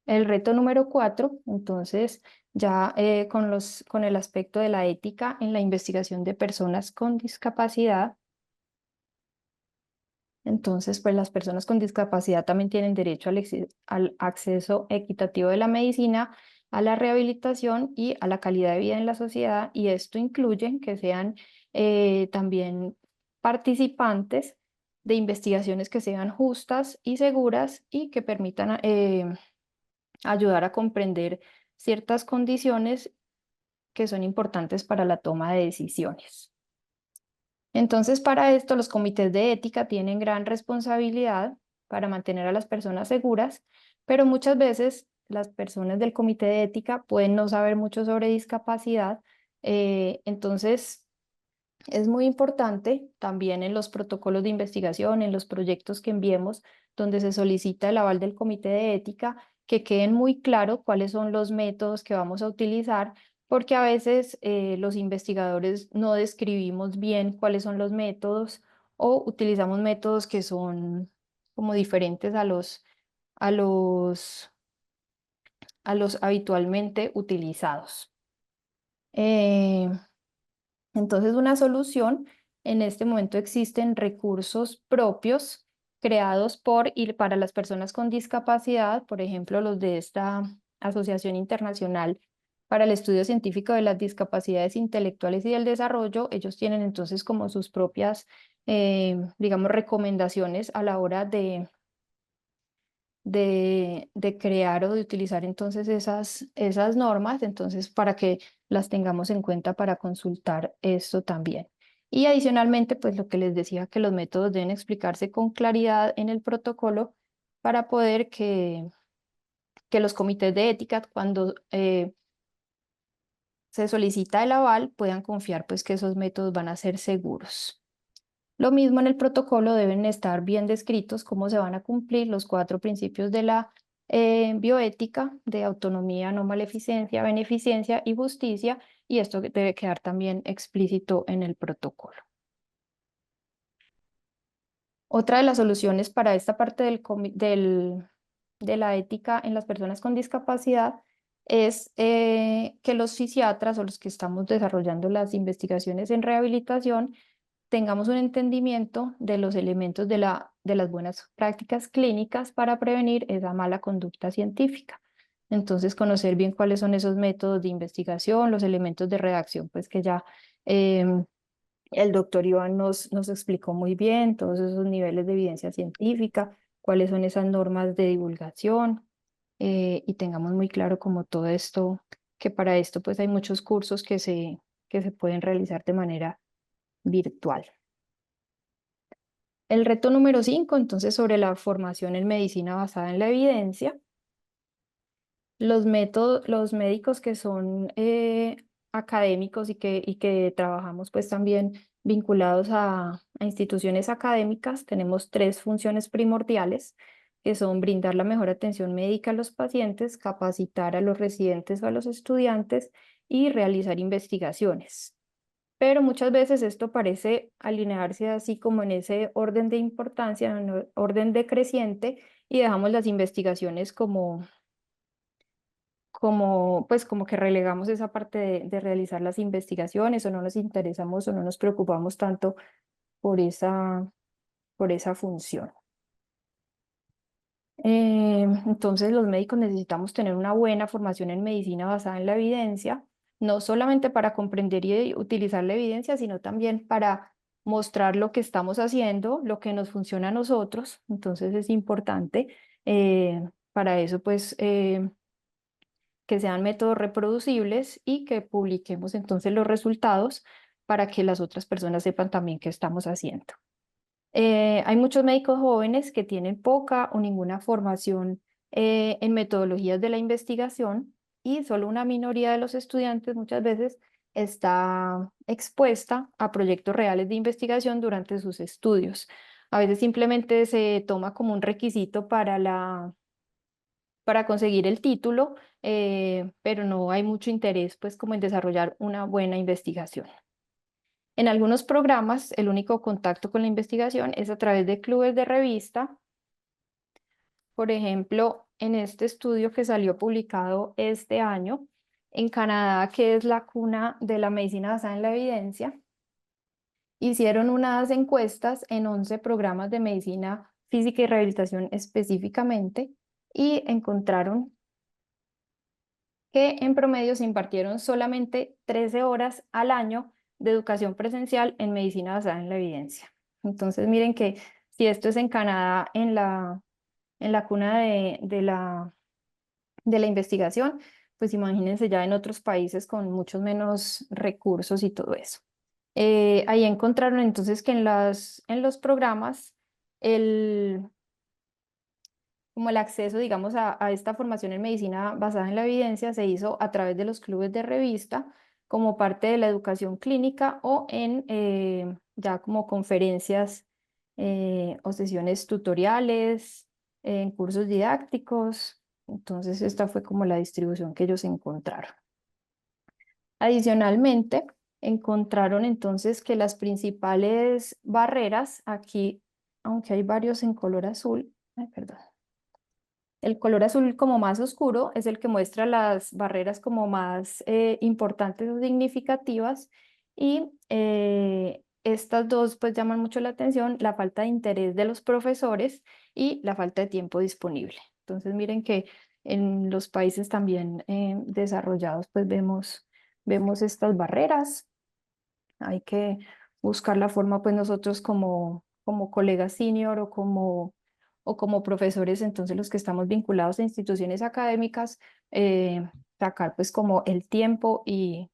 El reto número 4, entonces, ya con el aspecto de la ética en la investigación de personas con discapacidad. Entonces, pues las personas con discapacidad también tienen derecho al acceso equitativo de la medicina, a la rehabilitación y a la calidad de vida en la sociedad, y esto incluye que sean también participantes de investigaciones que sean justas y seguras y que permitan ayudar a comprender ciertas condiciones que son importantes para la toma de decisiones. Entonces, para esto, los comités de ética tienen gran responsabilidad para mantener a las personas seguras, pero muchas veces las personas del comité de ética pueden no saber mucho sobre discapacidad. Entonces, es muy importante también en los protocolos de investigación, en los proyectos que enviemos, donde se solicita el aval del comité de ética, que queden muy claro cuáles son los métodos que vamos a utilizar, porque a veces los investigadores no describimos bien cuáles son los métodos o utilizamos métodos que son como diferentes a los, a los habitualmente utilizados. Eh, entonces, una solución, en este momento existen recursos propios creados por y para las personas con discapacidad, por ejemplo, los de esta Asociación Internacional para el Estudio Científico de las Discapacidades Intelectuales y del Desarrollo. Ellos tienen entonces como sus propias, digamos, recomendaciones a la hora de crear o de utilizar entonces esas normas, entonces para que las tengamos en cuenta para consultar esto también. Y adicionalmente, pues lo que les decía, que los métodos deben explicarse con claridad en el protocolo para poder que los comités de ética, cuando se solicita el aval, puedan confiar pues que esos métodos van a ser seguros. Lo mismo en el protocolo, deben estar bien descritos cómo se van a cumplir los 4 principios de la bioética, de autonomía, no maleficencia, beneficencia y justicia, y esto debe quedar también explícito en el protocolo. Otra de las soluciones para esta parte de la ética en las personas con discapacidad es que los fisiatras o los que estamos desarrollando las investigaciones en rehabilitación tengamos un entendimiento de los elementos de las buenas prácticas clínicas para prevenir esa mala conducta científica. Entonces, conocer bien cuáles son esos métodos de investigación, los elementos de redacción, pues que ya el doctor Iván nos explicó muy bien, todos esos niveles de evidencia científica, cuáles son esas normas de divulgación, y tengamos muy claro como todo esto, que para esto pues hay muchos cursos que se pueden realizar de manera virtual. El reto número 5, entonces, sobre la formación en medicina basada en la evidencia. Los médicos que son académicos y que trabajamos pues también vinculados a instituciones académicas, tenemos 3 funciones primordiales, que son brindar la mejor atención médica a los pacientes, capacitar a los residentes o a los estudiantes y realizar investigaciones. pero muchas veces esto parece alinearse así como en ese orden de importancia, en el orden decreciente, y dejamos las investigaciones pues como que relegamos esa parte de realizar las investigaciones, o no nos interesamos o no nos preocupamos tanto por esa función. Entonces los médicos necesitamos tener una buena formación en medicina basada en la evidencia, no solamente para comprender y utilizar la evidencia, sino también para mostrar lo que estamos haciendo, lo que nos funciona a nosotros. Entonces es importante para eso, pues, que sean métodos reproducibles y que publiquemos entonces los resultados para que las otras personas sepan también qué estamos haciendo. Hay muchos médicos jóvenes que tienen poca o ninguna formación en metodologías de la investigación, y solo una minoría de los estudiantes muchas veces está expuesta a proyectos reales de investigación durante sus estudios. A veces simplemente se toma como un requisito para conseguir el título, pero no hay mucho interés pues como en desarrollar una buena investigación. En algunos programas, el único contacto con la investigación es a través de clubes de revista. Por ejemplo, en este estudio que salió publicado este año en Canadá, que es la cuna de la medicina basada en la evidencia, hicieron unas encuestas en 11 programas de medicina física y rehabilitación específicamente, y encontraron que en promedio se impartieron solamente 13 horas al año de educación presencial en medicina basada en la evidencia. Entonces, miren que si esto es en Canadá, en la cuna de la investigación, pues imagínense ya en otros países con muchos menos recursos y todo eso. Ahí encontraron entonces que en los programas como el acceso, digamos, a esta formación en medicina basada en la evidencia se hizo a través de los clubes de revista, como parte de la educación clínica, o en ya como conferencias o sesiones tutoriales, en cursos didácticos. Entonces esta fue como la distribución que ellos encontraron. Adicionalmente, encontraron entonces que las principales barreras aquí, aunque hay varios en color azul, ay, perdón. El color azul como más oscuro es el que muestra las barreras como más importantes o significativas, y estas dos pues llaman mucho la atención: la falta de interés de los profesores y la falta de tiempo disponible. Entonces miren que en los países también desarrollados pues vemos estas barreras. Hay que buscar la forma, pues nosotros como colegas senior o como profesores, entonces los que estamos vinculados a instituciones académicas, sacar pues como el tiempo y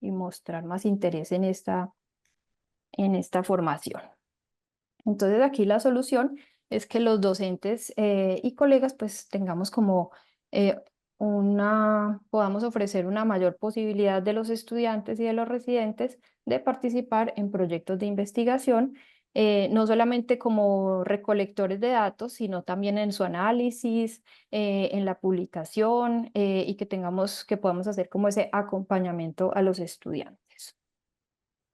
mostrar más interés en esta formación. Entonces aquí la solución es que los docentes y colegas pues tengamos como podamos ofrecer una mayor posibilidad de los estudiantes y de los residentes de participar en proyectos de investigación, no solamente como recolectores de datos, sino también en su análisis, en la publicación, y que podamos hacer como ese acompañamiento a los estudiantes.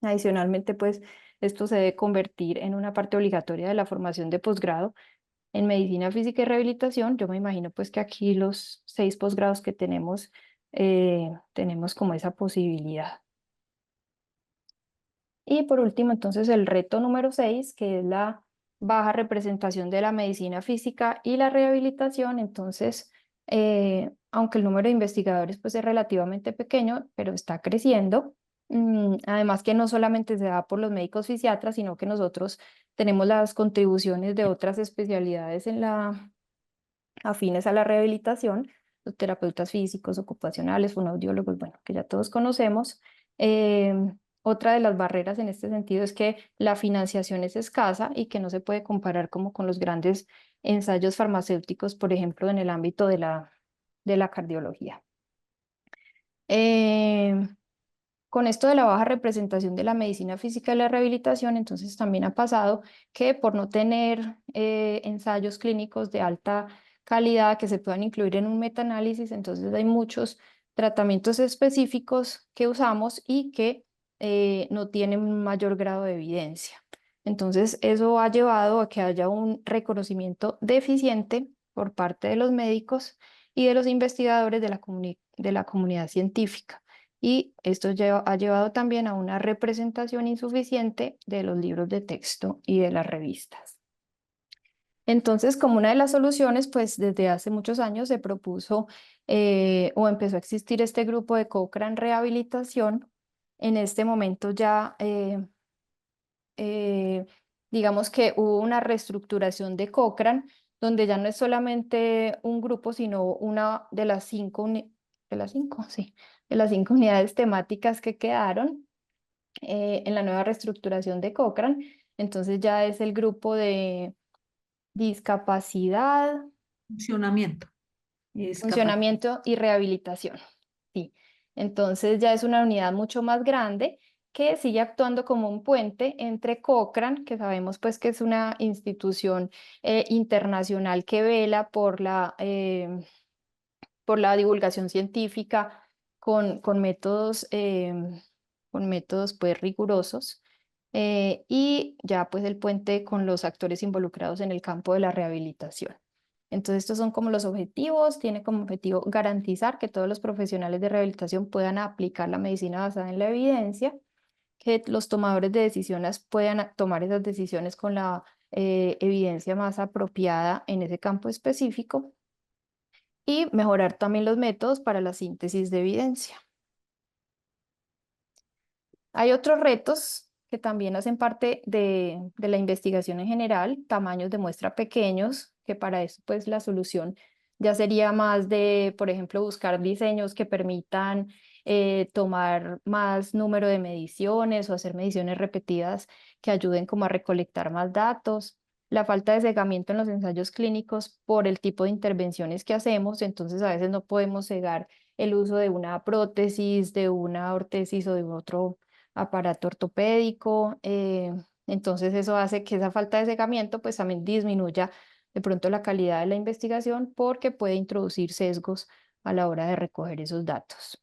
Adicionalmente, pues esto se debe convertir en una parte obligatoria de la formación de posgrado en medicina física y rehabilitación. Yo me imagino pues que aquí los 6 posgrados que tenemos como esa posibilidad. Y por último, entonces, el reto número 6, que es la baja representación de la medicina física y la rehabilitación. Entonces, aunque el número de investigadores pues es relativamente pequeño, pero está creciendo. Además que no solamente se da por los médicos fisiatras, sino que nosotros tenemos las contribuciones de otras especialidades afines a la rehabilitación, los terapeutas físicos, ocupacionales, fonoaudiólogos, bueno, que ya todos conocemos. Otra de las barreras en este sentido es que la financiación es escasa y que no se puede comparar como con los grandes ensayos farmacéuticos, por ejemplo, en el ámbito de la cardiología. Con esto de la baja representación de la medicina física y la rehabilitación, entonces también ha pasado que por no tener ensayos clínicos de alta calidad que se puedan incluir en un metaanálisis, entonces hay muchos tratamientos específicos que usamos y que no tienen un mayor grado de evidencia. Entonces, eso ha llevado a que haya un reconocimiento deficiente por parte de los médicos y de los investigadores de la comunidad científica. Y esto ha llevado también a una representación insuficiente de los libros de texto y de las revistas. Entonces, como una de las soluciones, pues desde hace muchos años se propuso o empezó a existir este grupo de Cochrane Rehabilitación. En este momento ya, eh, digamos que hubo una reestructuración de Cochrane, donde ya no es solamente un grupo, sino una de las de las cinco, sí, de las 5 unidades temáticas que quedaron en la nueva reestructuración de Cochrane. Entonces ya es el grupo de discapacidad, Funcionamiento y discapacidad. funcionamiento y rehabilitación. Sí. Entonces ya es una unidad mucho más grande que sigue actuando como un puente entre Cochrane, que sabemos pues que es una institución internacional que vela por la divulgación científica con métodos pues rigurosos, y ya pues el puente con los actores involucrados en el campo de la rehabilitación. Entonces estos son como los objetivos, tiene como objetivo garantizar que todos los profesionales de rehabilitación puedan aplicar la medicina basada en la evidencia, que los tomadores de decisiones puedan tomar esas decisiones con la evidencia más apropiada en ese campo específico, y mejorar también los métodos para la síntesis de evidencia. Hay otros retos que también hacen parte de la investigación en general, tamaños de muestra pequeños, que para eso pues la solución ya sería más de, por ejemplo, buscar diseños que permitan tomar más número de mediciones o hacer mediciones repetidas que ayuden como a recolectar más datos. La falta de cegamiento en los ensayos clínicos por el tipo de intervenciones que hacemos, entonces a veces no podemos cegar el uso de una prótesis, de una ortesis o de otro aparato ortopédico. Entonces eso hace que esa falta de cegamiento pues también disminuya de pronto la calidad de la investigación, porque puede introducir sesgos a la hora de recoger esos datos.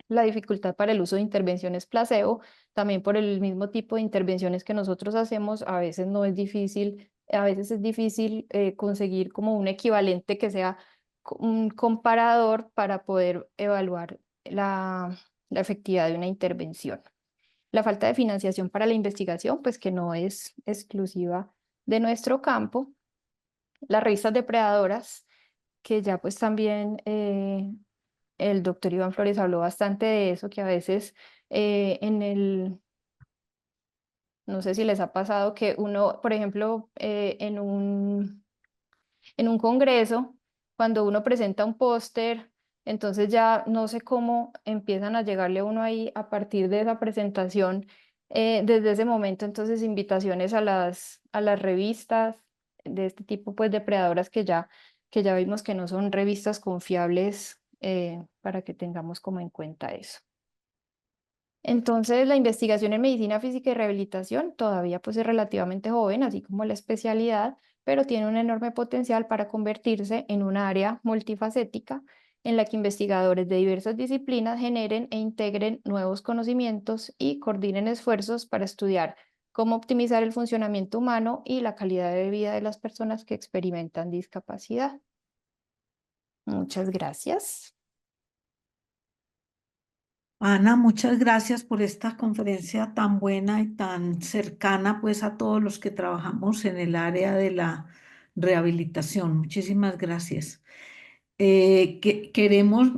La dificultad para el uso de intervenciones placebo, también por el mismo tipo de intervenciones que nosotros hacemos, a veces no es difícil, a veces es difícil conseguir como un equivalente que sea un comparador para poder evaluar la efectividad de una intervención. La falta de financiación para la investigación, pues que no es exclusiva de nuestro campo. Las revistas depredadoras, que ya pues también el doctor Iván Flores habló bastante de eso, que a veces no sé si les ha pasado que uno, por ejemplo, en un congreso, cuando uno presenta un póster, entonces ya no sé cómo empiezan a llegarle a uno ahí a partir de esa presentación, desde ese momento, entonces invitaciones a las revistas de este tipo, pues depredadoras que ya vimos que no son revistas confiables, para que tengamos como en cuenta eso. Entonces, la investigación en medicina física y rehabilitación todavía pues es relativamente joven, así como la especialidad, pero tiene un enorme potencial para convertirse en un área multifacética en la que investigadores de diversas disciplinas generen e integren nuevos conocimientos y coordinen esfuerzos para estudiar cómo optimizar el funcionamiento humano y la calidad de vida de las personas que experimentan discapacidad. Muchas gracias. Ana, muchas gracias por esta conferencia tan buena y tan cercana pues a todos los que trabajamos en el área de la rehabilitación. Muchísimas gracias. Queremos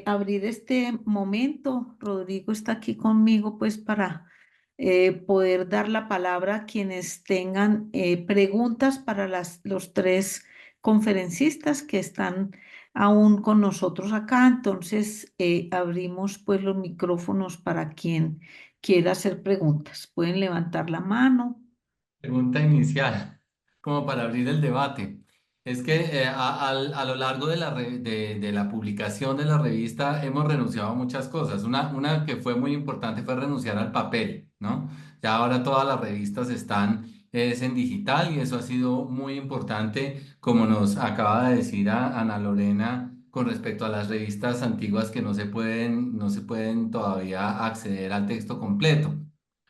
abrir este momento. Rodrigo está aquí conmigo pues para poder dar la palabra a quienes tengan preguntas para los tres conferencistas que están aún con nosotros acá. Entonces abrimos pues los micrófonos para quien quiera hacer preguntas. Pueden levantar la mano. Pregunta inicial, como para abrir el debate. Es que a lo largo de de la publicación de la revista hemos renunciado a muchas cosas. Una que fue muy importante fue renunciar al papel, ¿no? Ya ahora todas las revistas están es en digital, y eso ha sido muy importante, como nos acaba de decir Ana Lorena, con respecto a las revistas antiguas que no se pueden todavía acceder al texto completo.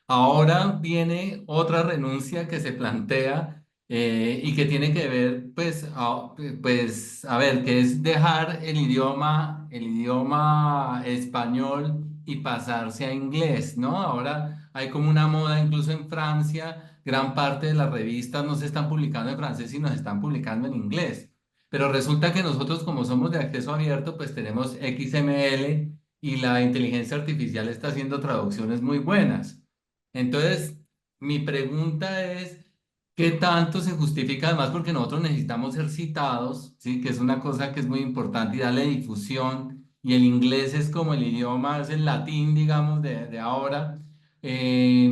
Ahora viene otra renuncia que se plantea y que tiene que ver, pues, a ver, que es dejar el idioma español y pasarse a inglés, ¿no? Ahora hay como una moda, incluso en Francia, gran parte de las revistas no se están publicando en francés, sino se están publicando en inglés. Pero resulta que nosotros, como somos de acceso abierto, pues tenemos XML y la inteligencia artificial está haciendo traducciones muy buenas. Entonces, mi pregunta es, ¿qué tanto se justifica? Además, porque nosotros necesitamos ser citados, ¿sí? Que es una cosa que es muy importante y darle difusión. Y el inglés es como el idioma, es el latín, digamos, de ahora. Eh,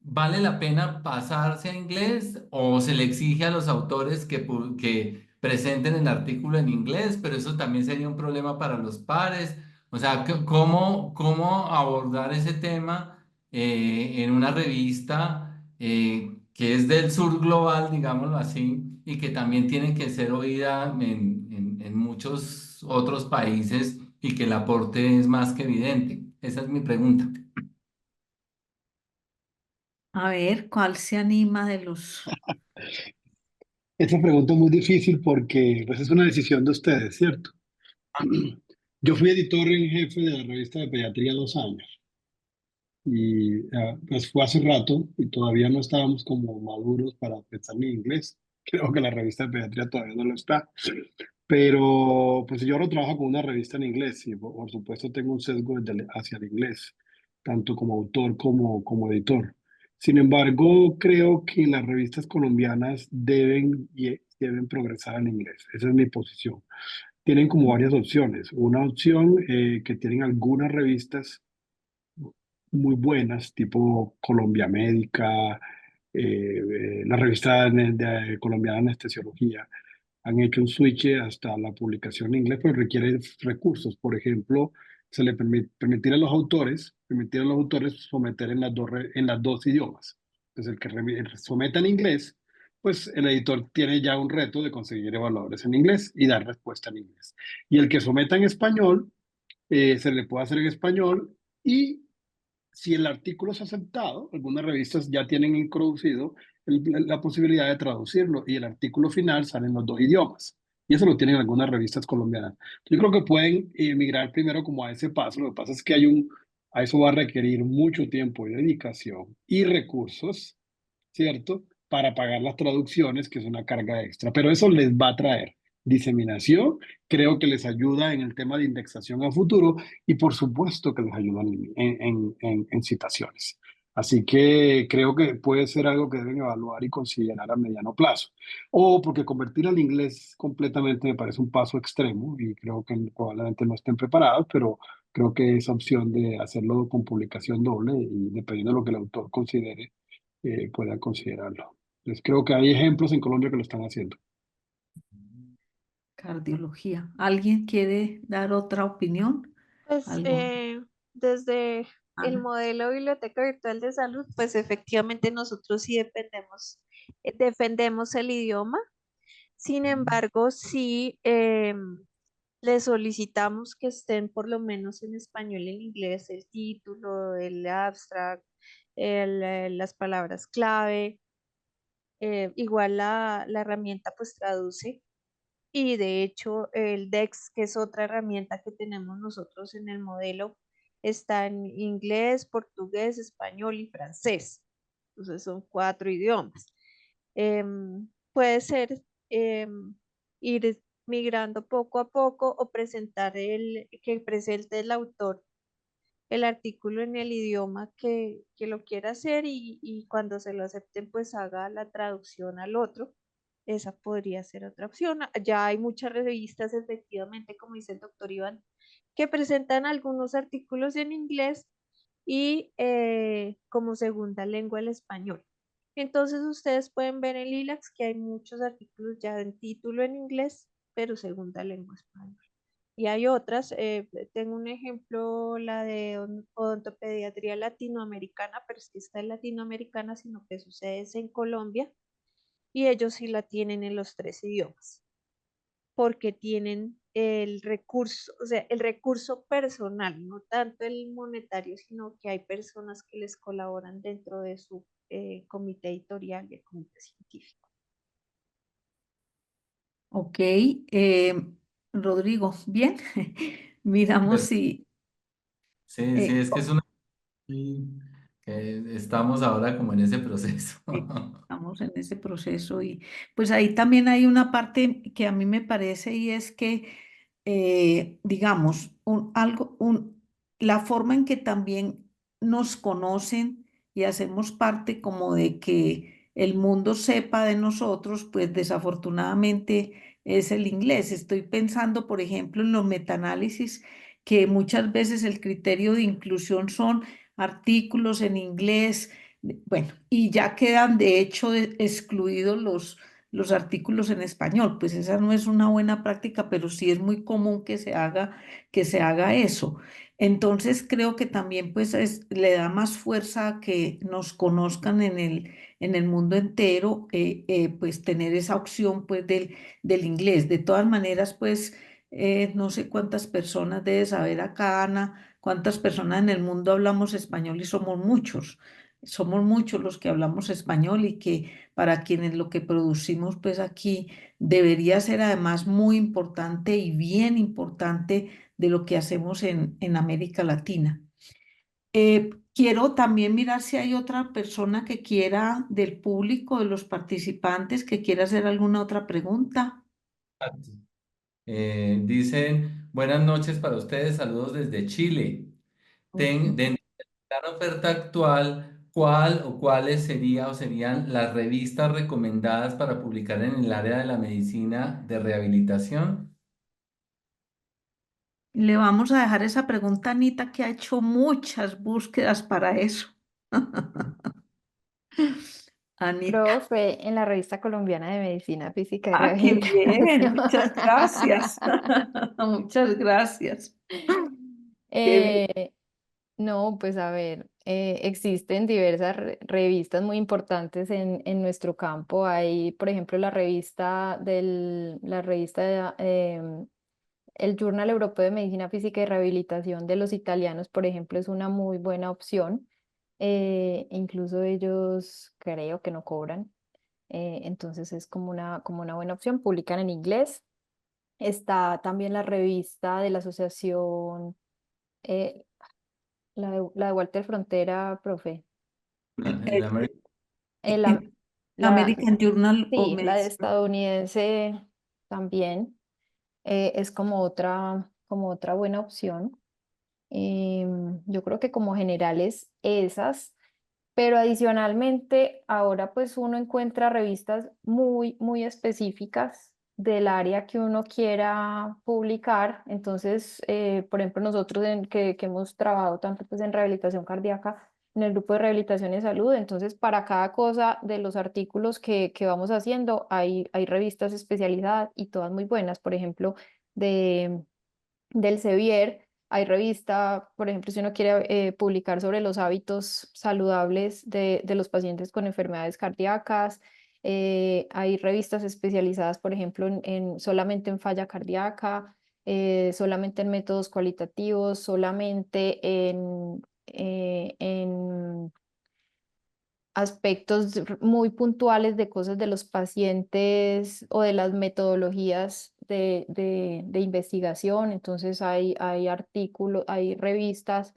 ¿Vale la pena pasarse a inglés o se le exige a los autores que presenten el artículo en inglés? Pero eso también sería un problema para los pares. O sea, ¿cómo abordar ese tema en una revista que es del sur global, digámoslo así, y que también tiene que ser oída en muchos otros países y que el aporte es más que evidente? Esa es mi pregunta. A ver, ¿cuál se anima de los... Esta pregunta es muy difícil porque pues, es una decisión de ustedes, ¿cierto? Yo fui editor en jefe de la revista de pediatría 2 años y pues fue hace rato y todavía no estábamos como maduros para pensar en inglés. Creo que la revista de pediatría todavía no lo está, pero pues yo ahora trabajo con una revista en inglés y por supuesto tengo un sesgo hacia el inglés, tanto como autor como editor. Sin embargo, creo que las revistas colombianas deben progresar en inglés. Esa es mi posición. Tienen como varias opciones. Una opción que tienen algunas revistas muy buenas, tipo Colombia Médica, la revista colombiana de anestesiología, han hecho un switch hasta la publicación en inglés, pero requiere recursos. Por ejemplo, se le permitir a los autores someter en las dos idiomas. Entonces, el que someta en inglés, pues el editor tiene ya un reto de conseguir evaluadores en inglés y dar respuesta en inglés. Y el que someta en español, se le puede hacer en español y si el artículo es aceptado, algunas revistas ya tienen introducido la posibilidad de traducirlo y el artículo final sale en los dos idiomas. Y eso lo tienen algunas revistas colombianas. Yo creo que pueden migrar primero como a ese paso. Lo que pasa es que a eso va a requerir mucho tiempo y dedicación y recursos, ¿cierto? Para pagar las traducciones, que es una carga extra. Pero eso les va a traer diseminación, creo que les ayuda en el tema de indexación a futuro y por supuesto que les ayuda en citaciones. Así que creo que puede ser algo que deben evaluar y considerar a mediano plazo. O porque convertir al inglés completamente me parece un paso extremo y creo que probablemente no estén preparados, pero creo que esa opción de hacerlo con publicación doble y dependiendo de lo que el autor considere, pueda considerarlo. Entonces creo que hay ejemplos en Colombia que lo están haciendo. Cardiología. ¿Alguien quiere dar otra opinión? Pues ¿Algo? desde el Ana. modelo Biblioteca Virtual de Salud, pues efectivamente nosotros sí defendemos el idioma. Sin embargo, sí le solicitamos que estén por lo menos en español y en inglés el título, el abstract, las palabras clave. Igual la herramienta pues traduce y de hecho el DEX, que es otra herramienta que tenemos nosotros en el modelo, está en inglés, portugués, español y francés. Entonces son 4 idiomas. Puede ser ir migrando poco a poco o que presente el autor el artículo en el idioma que lo quiera hacer y cuando se lo acepten, pues haga la traducción al otro. Esa podría ser otra opción. Ya hay muchas revistas, efectivamente, como dice el doctor Iván, que presentan algunos artículos en inglés y como segunda lengua el español. Entonces ustedes pueden ver en Lilacs que hay muchos artículos ya en título en inglés, pero segunda lengua español. Y hay otras, tengo un ejemplo, la de odontopediatría latinoamericana, pero es que esta es latinoamericana, sino que sucede es en Colombia, y ellos sí la tienen en los 3 idiomas, porque tienen el recurso, o sea, el recurso personal, no tanto el monetario, sino que hay personas que les colaboran dentro de su comité editorial y el comité científico. Ok, Rodrigo, bien. Miramos Pero si sí, sí, es que es una que estamos ahora como en ese proceso. sí, estamos en ese proceso y pues ahí también hay una parte que a mí me parece y es que, digamos, la forma en que también nos conocen y hacemos parte como de que el mundo sepa de nosotros, pues desafortunadamente es el inglés. Estoy pensando, por ejemplo, en los metaanálisis, que muchas veces el criterio de inclusión son artículos en inglés. Bueno, y ya quedan de hecho excluidos los artículos en español. Pues esa no es una buena práctica, pero sí es muy común que se haga eso. Entonces creo que también pues le da más fuerza a que nos conozcan en el mundo entero, pues tener esa opción pues del inglés. De todas maneras, pues no sé cuántas personas debe saber acá, Ana, cuántas personas en el mundo hablamos español y somos muchos. Somos muchos los que hablamos español y que para quienes lo que producimos pues aquí debería ser además muy importante y bien importante de lo que hacemos en América Latina. Quiero también mirar si hay otra persona que quiera del público, de los participantes, que quiera hacer alguna otra pregunta. Dicen, buenas noches para ustedes, saludos desde Chile. Ujú. Dentro de la oferta actual, ¿cuál o cuáles sería o serían las revistas recomendadas para publicar en el área de la medicina de rehabilitación? Le vamos a dejar esa pregunta a Anita, que ha hecho muchas búsquedas para eso. Anita. Profe, en la Revista Colombiana de Medicina Física y Ah, qué bien, Rehabilitación. muchas gracias. Muchas gracias. Qué bien. Eh, no, pues a ver, existen diversas revistas muy importantes en nuestro campo. Hay, por ejemplo, la revista el Journal Europeo de Medicina Física y Rehabilitación de los italianos, por ejemplo, es una muy buena opción. Incluso ellos creo que no cobran. Entonces es como una buena opción. Publican en inglés. Está también la revista de la asociación, eh, la de Walter Frontera, profe. El American Eh, la, la, American Journal of sí, la de Medicine. estadounidense también es como otra buena opción. Yo creo que como generales esas, pero adicionalmente ahora pues uno encuentra revistas muy específicas del área que uno quiera publicar. Entonces, por ejemplo, nosotros que hemos trabajado tanto pues en rehabilitación cardíaca, en el grupo de rehabilitación y salud, entonces para cada cosa de los artículos que vamos haciendo hay revistas especializadas y todas muy buenas. Por ejemplo, de del Sevier. Hay revista, por ejemplo, si uno quiere publicar sobre los hábitos saludables de los pacientes con enfermedades cardíacas. Hay revistas especializadas, por ejemplo, solamente en falla cardíaca, solamente en métodos cualitativos, solamente en aspectos muy puntuales de cosas de los pacientes o de las metodologías de investigación. Entonces hay artículos, hay revistas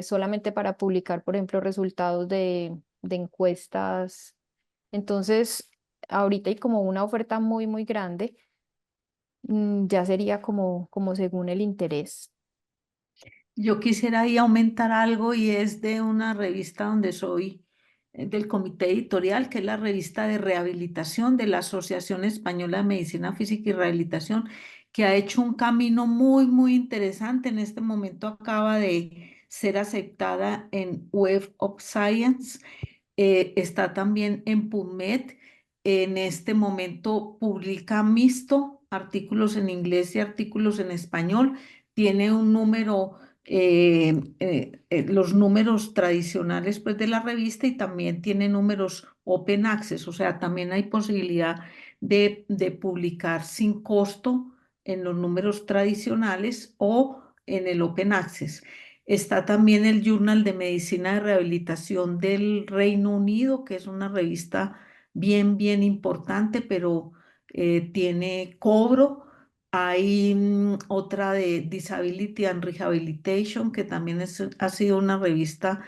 solamente para publicar, por ejemplo, resultados de encuestas. Entonces, ahorita hay como una oferta muy grande. Ya sería como según el interés. Yo quisiera ahí aumentar algo y es de una revista donde soy del comité editorial, que es la revista de rehabilitación de la Asociación Española de Medicina Física y Rehabilitación, que ha hecho un camino muy interesante. En este momento acaba de ser aceptada en Web of Science, está también en PubMed. En este momento publica mixto, artículos en inglés y artículos en español. Tiene un número, los números tradicionales pues, de la revista y también tiene números open access, o sea, también hay posibilidad de publicar sin costo en los números tradicionales o en el Open Access. Está también el Journal de Medicina de Rehabilitación del Reino Unido, que es una revista bien importante, pero tiene cobro. Hay otra de Disability and Rehabilitation, que también ha sido una revista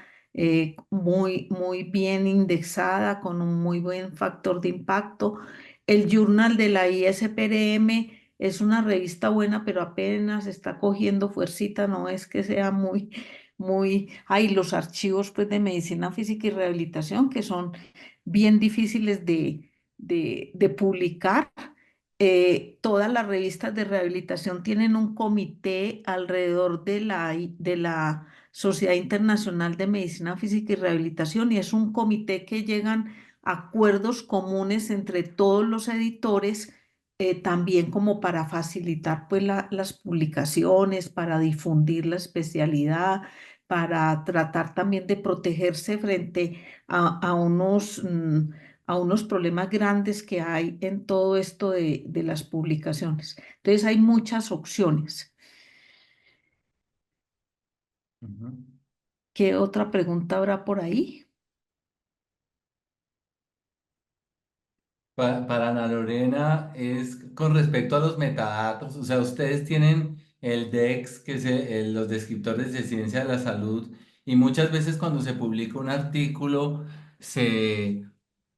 muy bien indexada, con un muy buen factor de impacto. El Journal de la ISPRM es una revista buena, pero apenas está cogiendo fuercita, no es que sea hay los archivos pues de medicina física y rehabilitación que son bien difíciles de publicar. Todas las revistas de rehabilitación tienen un comité alrededor de la Sociedad Internacional de Medicina Física y Rehabilitación, y es un comité que llegan a acuerdos comunes entre todos los editores, también como para facilitar pues las publicaciones, para difundir la especialidad, para tratar también de protegerse frente a unos problemas grandes que hay en todo esto de las publicaciones. Entonces hay muchas opciones. Ujú. ¿Qué otra pregunta habrá por ahí? Para Ana Lorena es con respecto a los metadatos, o sea, ustedes tienen el DEX, que es los descriptores de ciencia de la salud, y muchas veces cuando se publica un artículo se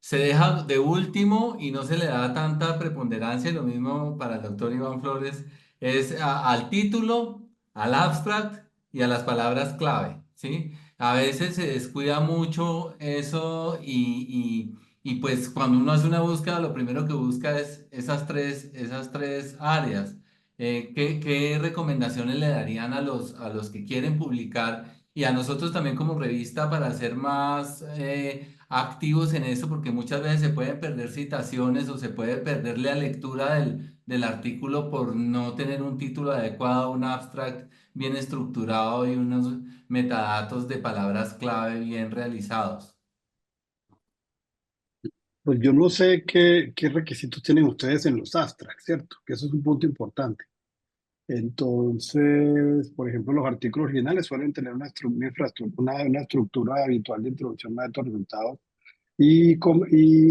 deja de último y no se le da tanta preponderancia, y lo mismo para el doctor Iván Flores, es al título, al abstract y a las palabras clave, ¿sí? A veces se descuida mucho eso y pues cuando uno hace una búsqueda, lo primero que busca es esas tres áreas. ¿Qué recomendaciones le darían a los que quieren publicar y a nosotros también como revista para ser más activos en eso? Porque muchas veces se pueden perder citaciones o se puede perder la lectura del artículo por no tener un título adecuado, un abstract bien estructurado y unos metadatos de palabras clave bien realizados. Pues yo no sé qué requisitos tienen ustedes en los abstracts, ¿cierto? Que eso es un punto importante. Entonces, por ejemplo, los artículos originales suelen tener una estructura habitual de introducción, métodos, resultados y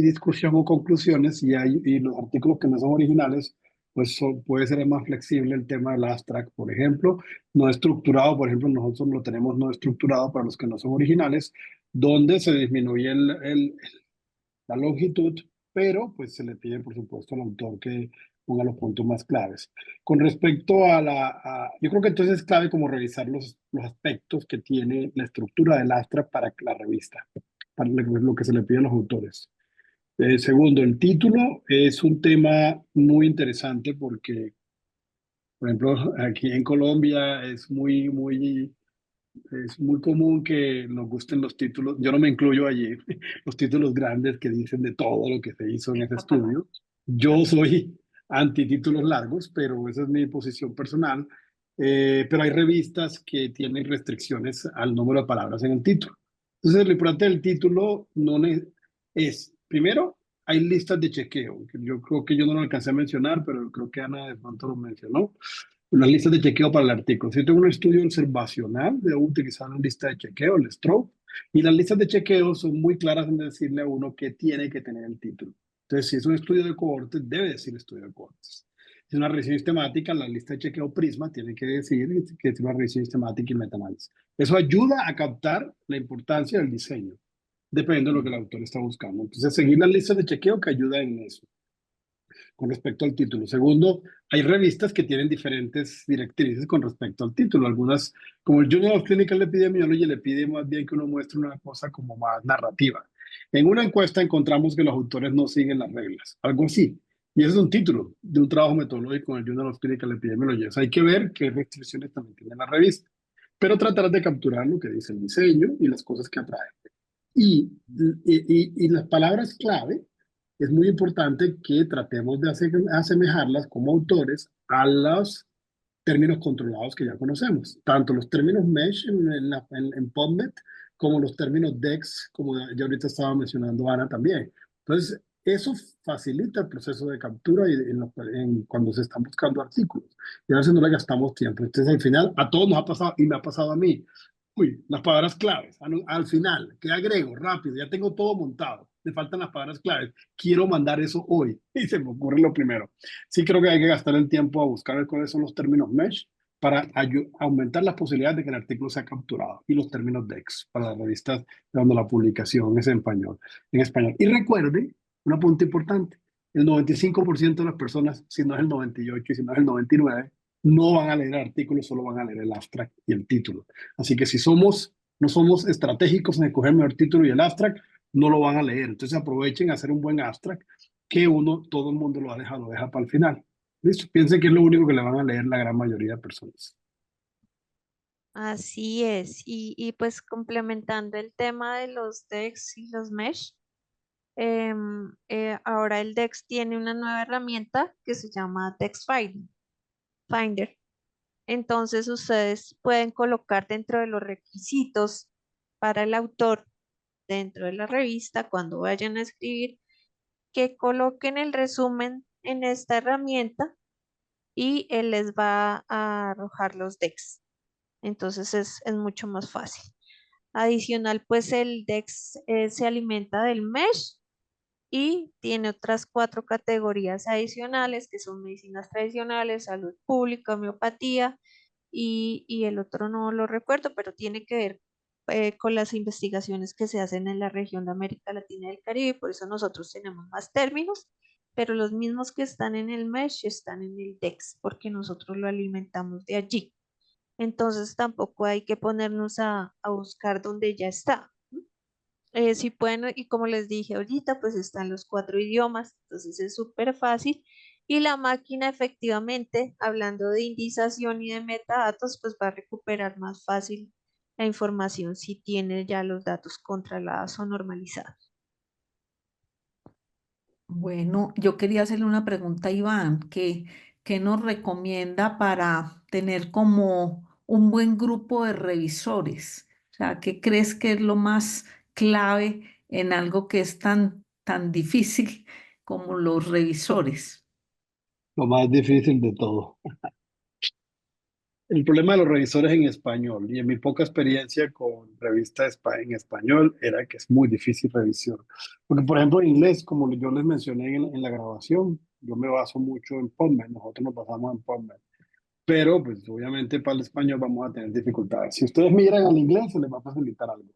discusión o conclusiones. Y los artículos que no son originales, pues puede ser más flexible el tema del abstract, por ejemplo, no estructurado. Por ejemplo, nosotros lo tenemos no estructurado para los que no son originales, donde se disminuye la longitud, pero pues se le pide, por supuesto, al autor que ponga los puntos más claves. Con respecto yo creo que entonces es clave como revisar los aspectos que tiene la estructura del Astra para la revista, para lo que se le pide a los autores. Segundo, el título es un tema muy interesante porque, por ejemplo, aquí en Colombia es muy común que nos gusten los títulos, yo no me incluyo allí, los títulos grandes que dicen de todo lo que se hizo en ese estudio. Yo soy anti títulos largos, pero esa es mi posición personal. Pero hay revistas que tienen restricciones al número de palabras en el título. Entonces, lo importante del título es, primero, hay listas de chequeo, que yo creo que yo no lo alcancé a mencionar, pero creo que Ana de pronto lo mencionó. Una lista de chequeo para el artículo. Si yo tengo un estudio observacional, debo utilizar una lista de chequeo, el STROBE, y las listas de chequeo son muy claras en decirle a uno qué tiene que tener el título. Entonces, si es un estudio de cohortes, debe decir estudio de cohortes. Si es una revisión sistemática, la lista de chequeo Prisma tiene que decir que es una revisión sistemática y metaanálisis. Eso ayuda a captar la importancia del diseño, dependiendo de lo que el autor está buscando. Entonces, seguir las listas de chequeo que ayuda en eso con respecto al título. Segundo, hay revistas que tienen diferentes directrices con respecto al título. Algunas, como el Journal of Clinical Epidemiology, le pide más bien que uno muestre una cosa como más narrativa. En una encuesta encontramos que los autores no siguen las reglas, algo así. Y ese es un título de un trabajo metodológico en el Journal of Clinical Epidemiology. O sea, hay que ver qué restricciones también tiene la revista, pero tratar de capturar lo que dice el diseño y las cosas que atraen. Y las palabras clave, es muy importante que tratemos de asemejarlas como autores a los términos controlados que ya conocemos, tanto los términos MESH en PubMed como los términos DEX, como ya ahorita estaba mencionando Ana también. Entonces, Eso facilita el proceso de captura cuando se están buscando artículos. Y a veces no le gastamos tiempo. Entonces, al final, a todos nos ha pasado, y me ha pasado a mí. Uy, las palabras claves. Al final, ¿qué agrego? Rápido, ya tengo todo montado. Me faltan las palabras claves. Quiero mandar eso hoy. Y se me ocurre lo primero. Sí creo que hay que gastar el tiempo a buscar cuáles son los términos mesh para aumentar las posibilidades de que el artículo sea capturado. Y los términos DEX para las revistas donde la publicación es en español. Y recuerde, un apunte importante, el 95% de las personas, si no es el 98% y si no es el 99%, no van a leer el artículo, solo van a leer el abstract y el título. Así que si no somos estratégicos en escoger el mejor título y el abstract, no lo van a leer. Entonces aprovechen a hacer un buen abstract que todo el mundo lo deja para el final. ¿Listo? Piensen que es lo único que le van a leer la gran mayoría de personas. Así es. Y pues complementando el tema de los DEX y los mesh, ahora el DEX tiene una nueva herramienta que se llama Text Finder. Entonces ustedes pueden colocar dentro de los requisitos para el autor dentro de la revista cuando vayan a escribir que coloquen el resumen en esta herramienta y él les va a arrojar los DEX. Entonces es mucho más fácil. Adicional, pues el DEX se alimenta del mesh y tiene otras 4 categorías adicionales que son medicinas tradicionales, salud pública, homeopatía y el otro no lo recuerdo, pero tiene que ver con las investigaciones que se hacen en la región de América Latina y el Caribe, por eso nosotros tenemos más términos, pero los mismos que están en el mesh están en el DEX porque nosotros lo alimentamos de allí. Entonces tampoco hay que ponernos a buscar donde ya está. Si pueden, y como les dije ahorita, pues están los 4 idiomas, entonces es súper fácil. Y la máquina efectivamente, hablando de indización y de metadatos, pues va a recuperar más fácil la información si tiene ya los datos controlados o normalizados. Bueno, yo quería hacerle una pregunta a Iván, ¿qué nos recomienda para tener como un buen grupo de revisores? O sea, ¿qué crees que es lo más clave en algo que es tan difícil como los revisores? Lo más difícil de todo. El problema de los revisores en español y en mi poca experiencia con revistas en español era que es muy difícil revisión. Porque, por ejemplo, en inglés, como yo les mencioné en la grabación, yo me baso mucho en PubMed, nosotros nos basamos en PubMed. Pero, pues, obviamente para el español vamos a tener dificultades. Si ustedes miran al inglés, se les va a facilitar algo.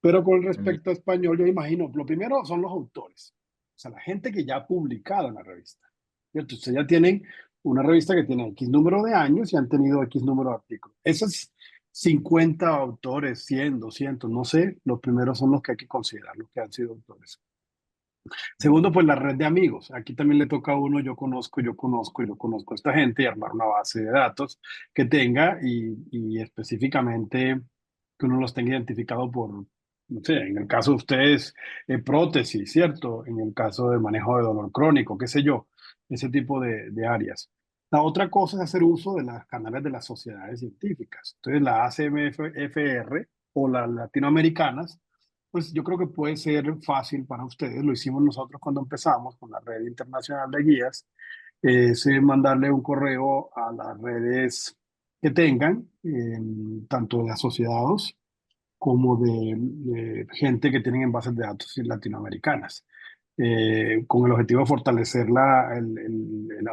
Pero con respecto a español, yo imagino, lo primero son los autores. O sea, la gente que ya ha publicado en la revista. ¿Cierto? Ustedes ya tienen una revista que tiene X número de años y han tenido X número de artículos. Esos 50 autores, 100, 200, no sé, los primeros son los que hay que considerar, los que han sido autores. Segundo, pues la red de amigos. Aquí también le toca a uno, yo conozco a esta gente y armar una base de datos que tenga y específicamente que uno los tenga identificado por, no sé, en el caso de ustedes, prótesis, ¿cierto? En el caso de manejo de dolor crónico, qué sé yo, ese tipo de áreas. La otra cosa es hacer uso de las canales de las sociedades científicas. Entonces, la ACMFR o las latinoamericanas, pues yo creo que puede ser fácil para ustedes. Lo hicimos nosotros cuando empezamos con la red internacional de guías. Es mandarle un correo a las redes que tengan, tanto de asociados como de gente que tienen en bases de datos latinoamericanas, con el objetivo de fortalecer la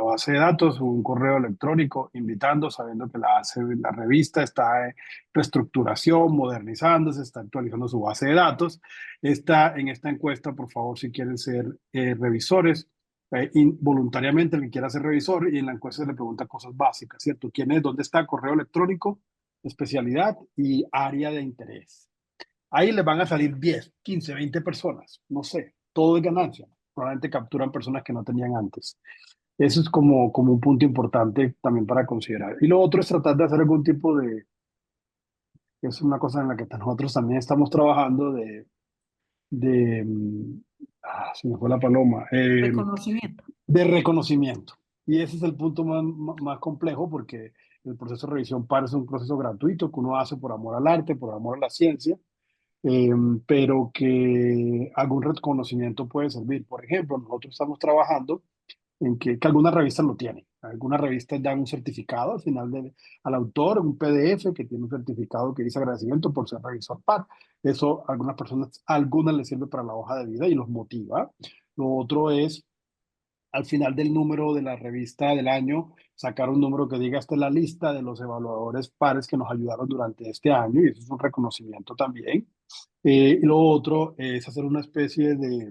base de datos, un correo electrónico invitando, sabiendo que la revista está en reestructuración, modernizándose, está actualizando su base de datos. En esta encuesta, por favor, si quieren ser revisores, voluntariamente el que quiera ser revisor, y en la encuesta se le pregunta cosas básicas, ¿cierto? ¿Quién es? ¿Dónde está? Correo electrónico, especialidad y área de interés. Ahí les van a salir 10, 15, 20 personas, no sé, todo es ganancia. Probablemente capturan personas que no tenían antes. Eso es como un punto importante también para considerar. Y lo otro es tratar de hacer algún tipo es una cosa en la que nosotros también estamos trabajando se me fue la paloma, Reconocimiento. de reconocimiento. Y ese es el punto más complejo porque el proceso de revisión PAR es un proceso gratuito que uno hace por amor al arte, por amor a la ciencia. pero que algún reconocimiento puede servir. Por ejemplo, nosotros estamos trabajando en que algunas revistas lo tienen. Algunas revistas dan un certificado al final al autor, un PDF que tiene un certificado que dice agradecimiento por ser revisor par. Eso a algunas personas, a algunas les sirve para la hoja de vida y los motiva. Lo otro es al final del número de la revista del año, sacar un número que diga, esta es la lista de los evaluadores pares que nos ayudaron durante este año, y eso es un reconocimiento también. Y lo otro es hacer una especie de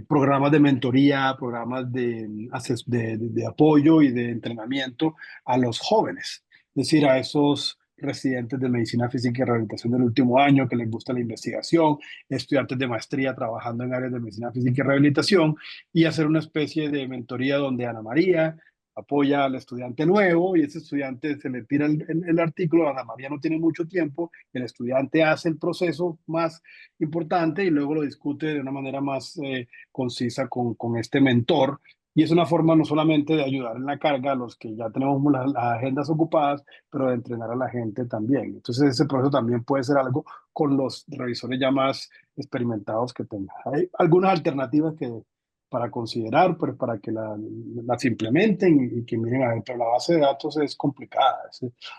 programas de mentoría, programas de apoyo y de entrenamiento a los jóvenes, es decir, a esos residentes de medicina física y rehabilitación del último año que les gusta la investigación, estudiantes de maestría trabajando en áreas de medicina física y rehabilitación, y hacer una especie de mentoría donde Ana María apoya al estudiante nuevo y ese estudiante se le tira el artículo, Ana María no tiene mucho tiempo, el estudiante hace el proceso más importante y luego lo discute de una manera más concisa con este mentor. Y es una forma no solamente de ayudar en la carga a los que ya tenemos las agendas ocupadas, pero de entrenar a la gente también. Entonces ese proceso también puede ser algo con los revisores ya más experimentados que tengan. Hay algunas alternativas para considerar, pero para que las implementen y que miren a ver, pero la base de datos es complicada.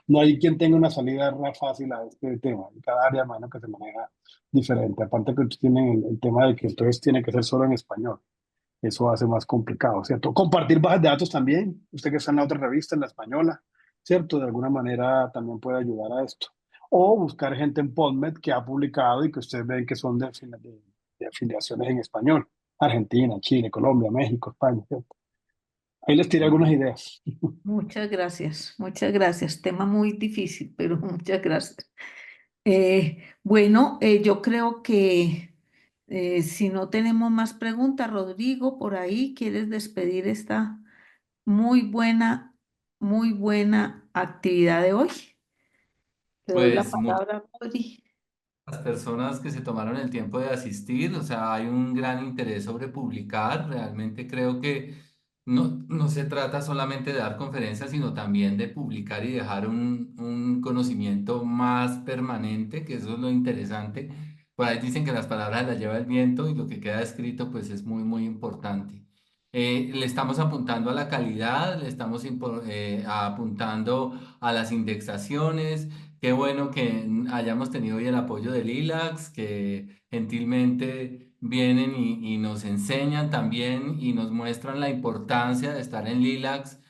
No hay quien tenga una salida fácil a este tema. Cada área, imagino que se maneja diferente. Aparte que ustedes tienen el tema de que entonces tiene que ser solo en español. Eso hace más complicado, ¿cierto? Compartir bases de datos también. Usted que está en la otra revista, en la española, ¿cierto? De alguna manera también puede ayudar a esto. O buscar gente en PubMed que ha publicado y que ustedes ven que son de afiliaciones en español. Argentina, Chile, Colombia, México, España, ¿cierto? Ahí les tiré algunas ideas. Muchas gracias, muchas gracias. Tema muy difícil, pero muchas gracias. Bueno, yo creo que si no tenemos más preguntas, Rodrigo, por ahí, ¿quieres despedir esta muy muy buena actividad de hoy? Te doy la Pues muchas palabra, Rodri. las personas que se tomaron el tiempo de asistir, o sea, hay un gran interés sobre publicar. Realmente creo que no se trata solamente de dar conferencias, sino también de publicar y dejar un conocimiento más permanente, que eso es lo interesante. Por ahí dicen que las palabras las lleva el viento y lo que queda escrito pues es muy importante. Le estamos apuntando a la calidad, le estamos apuntando a las indexaciones. Qué bueno que hayamos tenido hoy el apoyo de Lilacs, que gentilmente vienen y nos enseñan también y nos muestran la importancia de estar en Lilacs.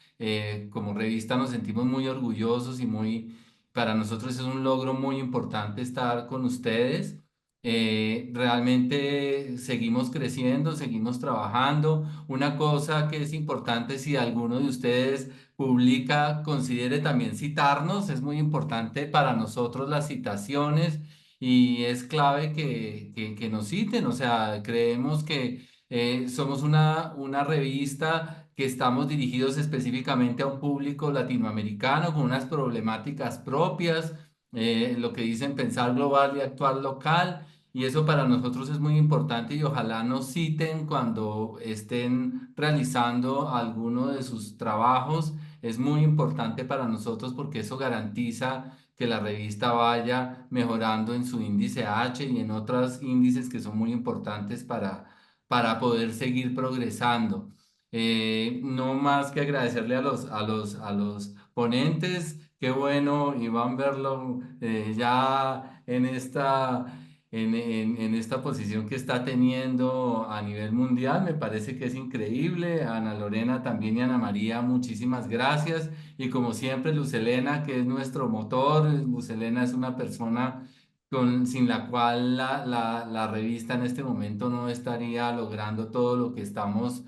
Como revista nos sentimos muy orgullosos y para nosotros es un logro muy importante estar con ustedes. Realmente seguimos creciendo, seguimos trabajando. Una cosa que es importante, si alguno de ustedes publica, considere también citarnos. Es muy importante para nosotros las citaciones y es clave que nos citen. O sea, creemos que somos una revista que estamos dirigidos específicamente a un público latinoamericano con unas problemáticas propias, lo que dicen pensar global y actuar local. Y eso para nosotros es muy importante y ojalá nos citen cuando estén realizando alguno de sus trabajos. Es muy importante para nosotros porque eso garantiza que la revista vaya mejorando en su índice H y en otros índices que son muy importantes para poder seguir progresando. No más que agradecerle a los ponentes. Qué bueno, Iván, verlo ya en esta posición que está teniendo a nivel mundial. Me parece que es increíble. A Ana Lorena también y a Ana María, muchísimas gracias. Y como siempre, Luz Helena, que es nuestro motor. Luz Helena es una persona sin la cual la revista en este momento no estaría logrando todo lo que estamos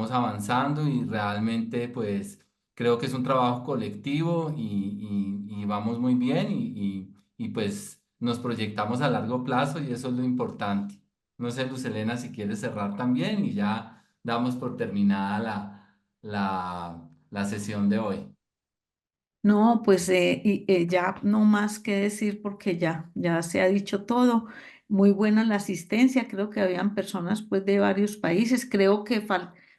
avanzando y realmente pues creo que es un trabajo colectivo y vamos muy bien y pues nos proyectamos a largo plazo y eso es lo importante. No sé, Luz Helena, si quieres cerrar también y ya damos por terminada la sesión de hoy. No, pues ya no más que decir porque ya se ha dicho todo. Muy buena la asistencia, creo que habían personas pues de varios países, creo que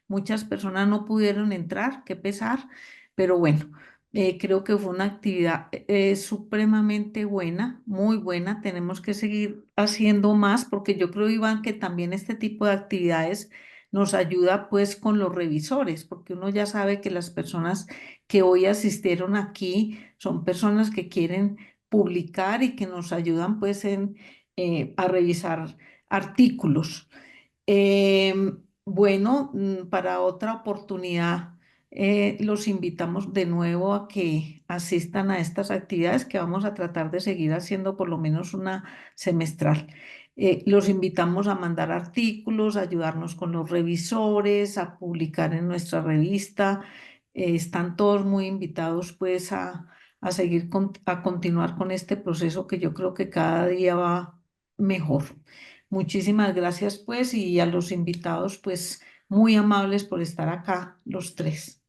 muchas personas no pudieron entrar, qué pesar, pero bueno, Creo que fue una actividad supremamente buena, muy buena. Tenemos que seguir haciendo más porque yo creo, Iván, que también este tipo de actividades nos ayuda pues con los revisores, porque uno ya sabe que las personas que hoy asistieron aquí son personas que quieren publicar y que nos ayudan pues a revisar artículos. Bueno, para otra oportunidad, los invitamos de nuevo a que asistan a estas actividades que vamos a tratar de seguir haciendo por lo menos una semestral. Los invitamos a mandar artículos, a ayudarnos con los revisores, a publicar en nuestra revista. Están todos muy invitados pues a seguir, a continuar con este proceso que yo creo que cada día va mejor. Muchísimas gracias, pues, y a los invitados, pues, muy amables por estar acá, los tres.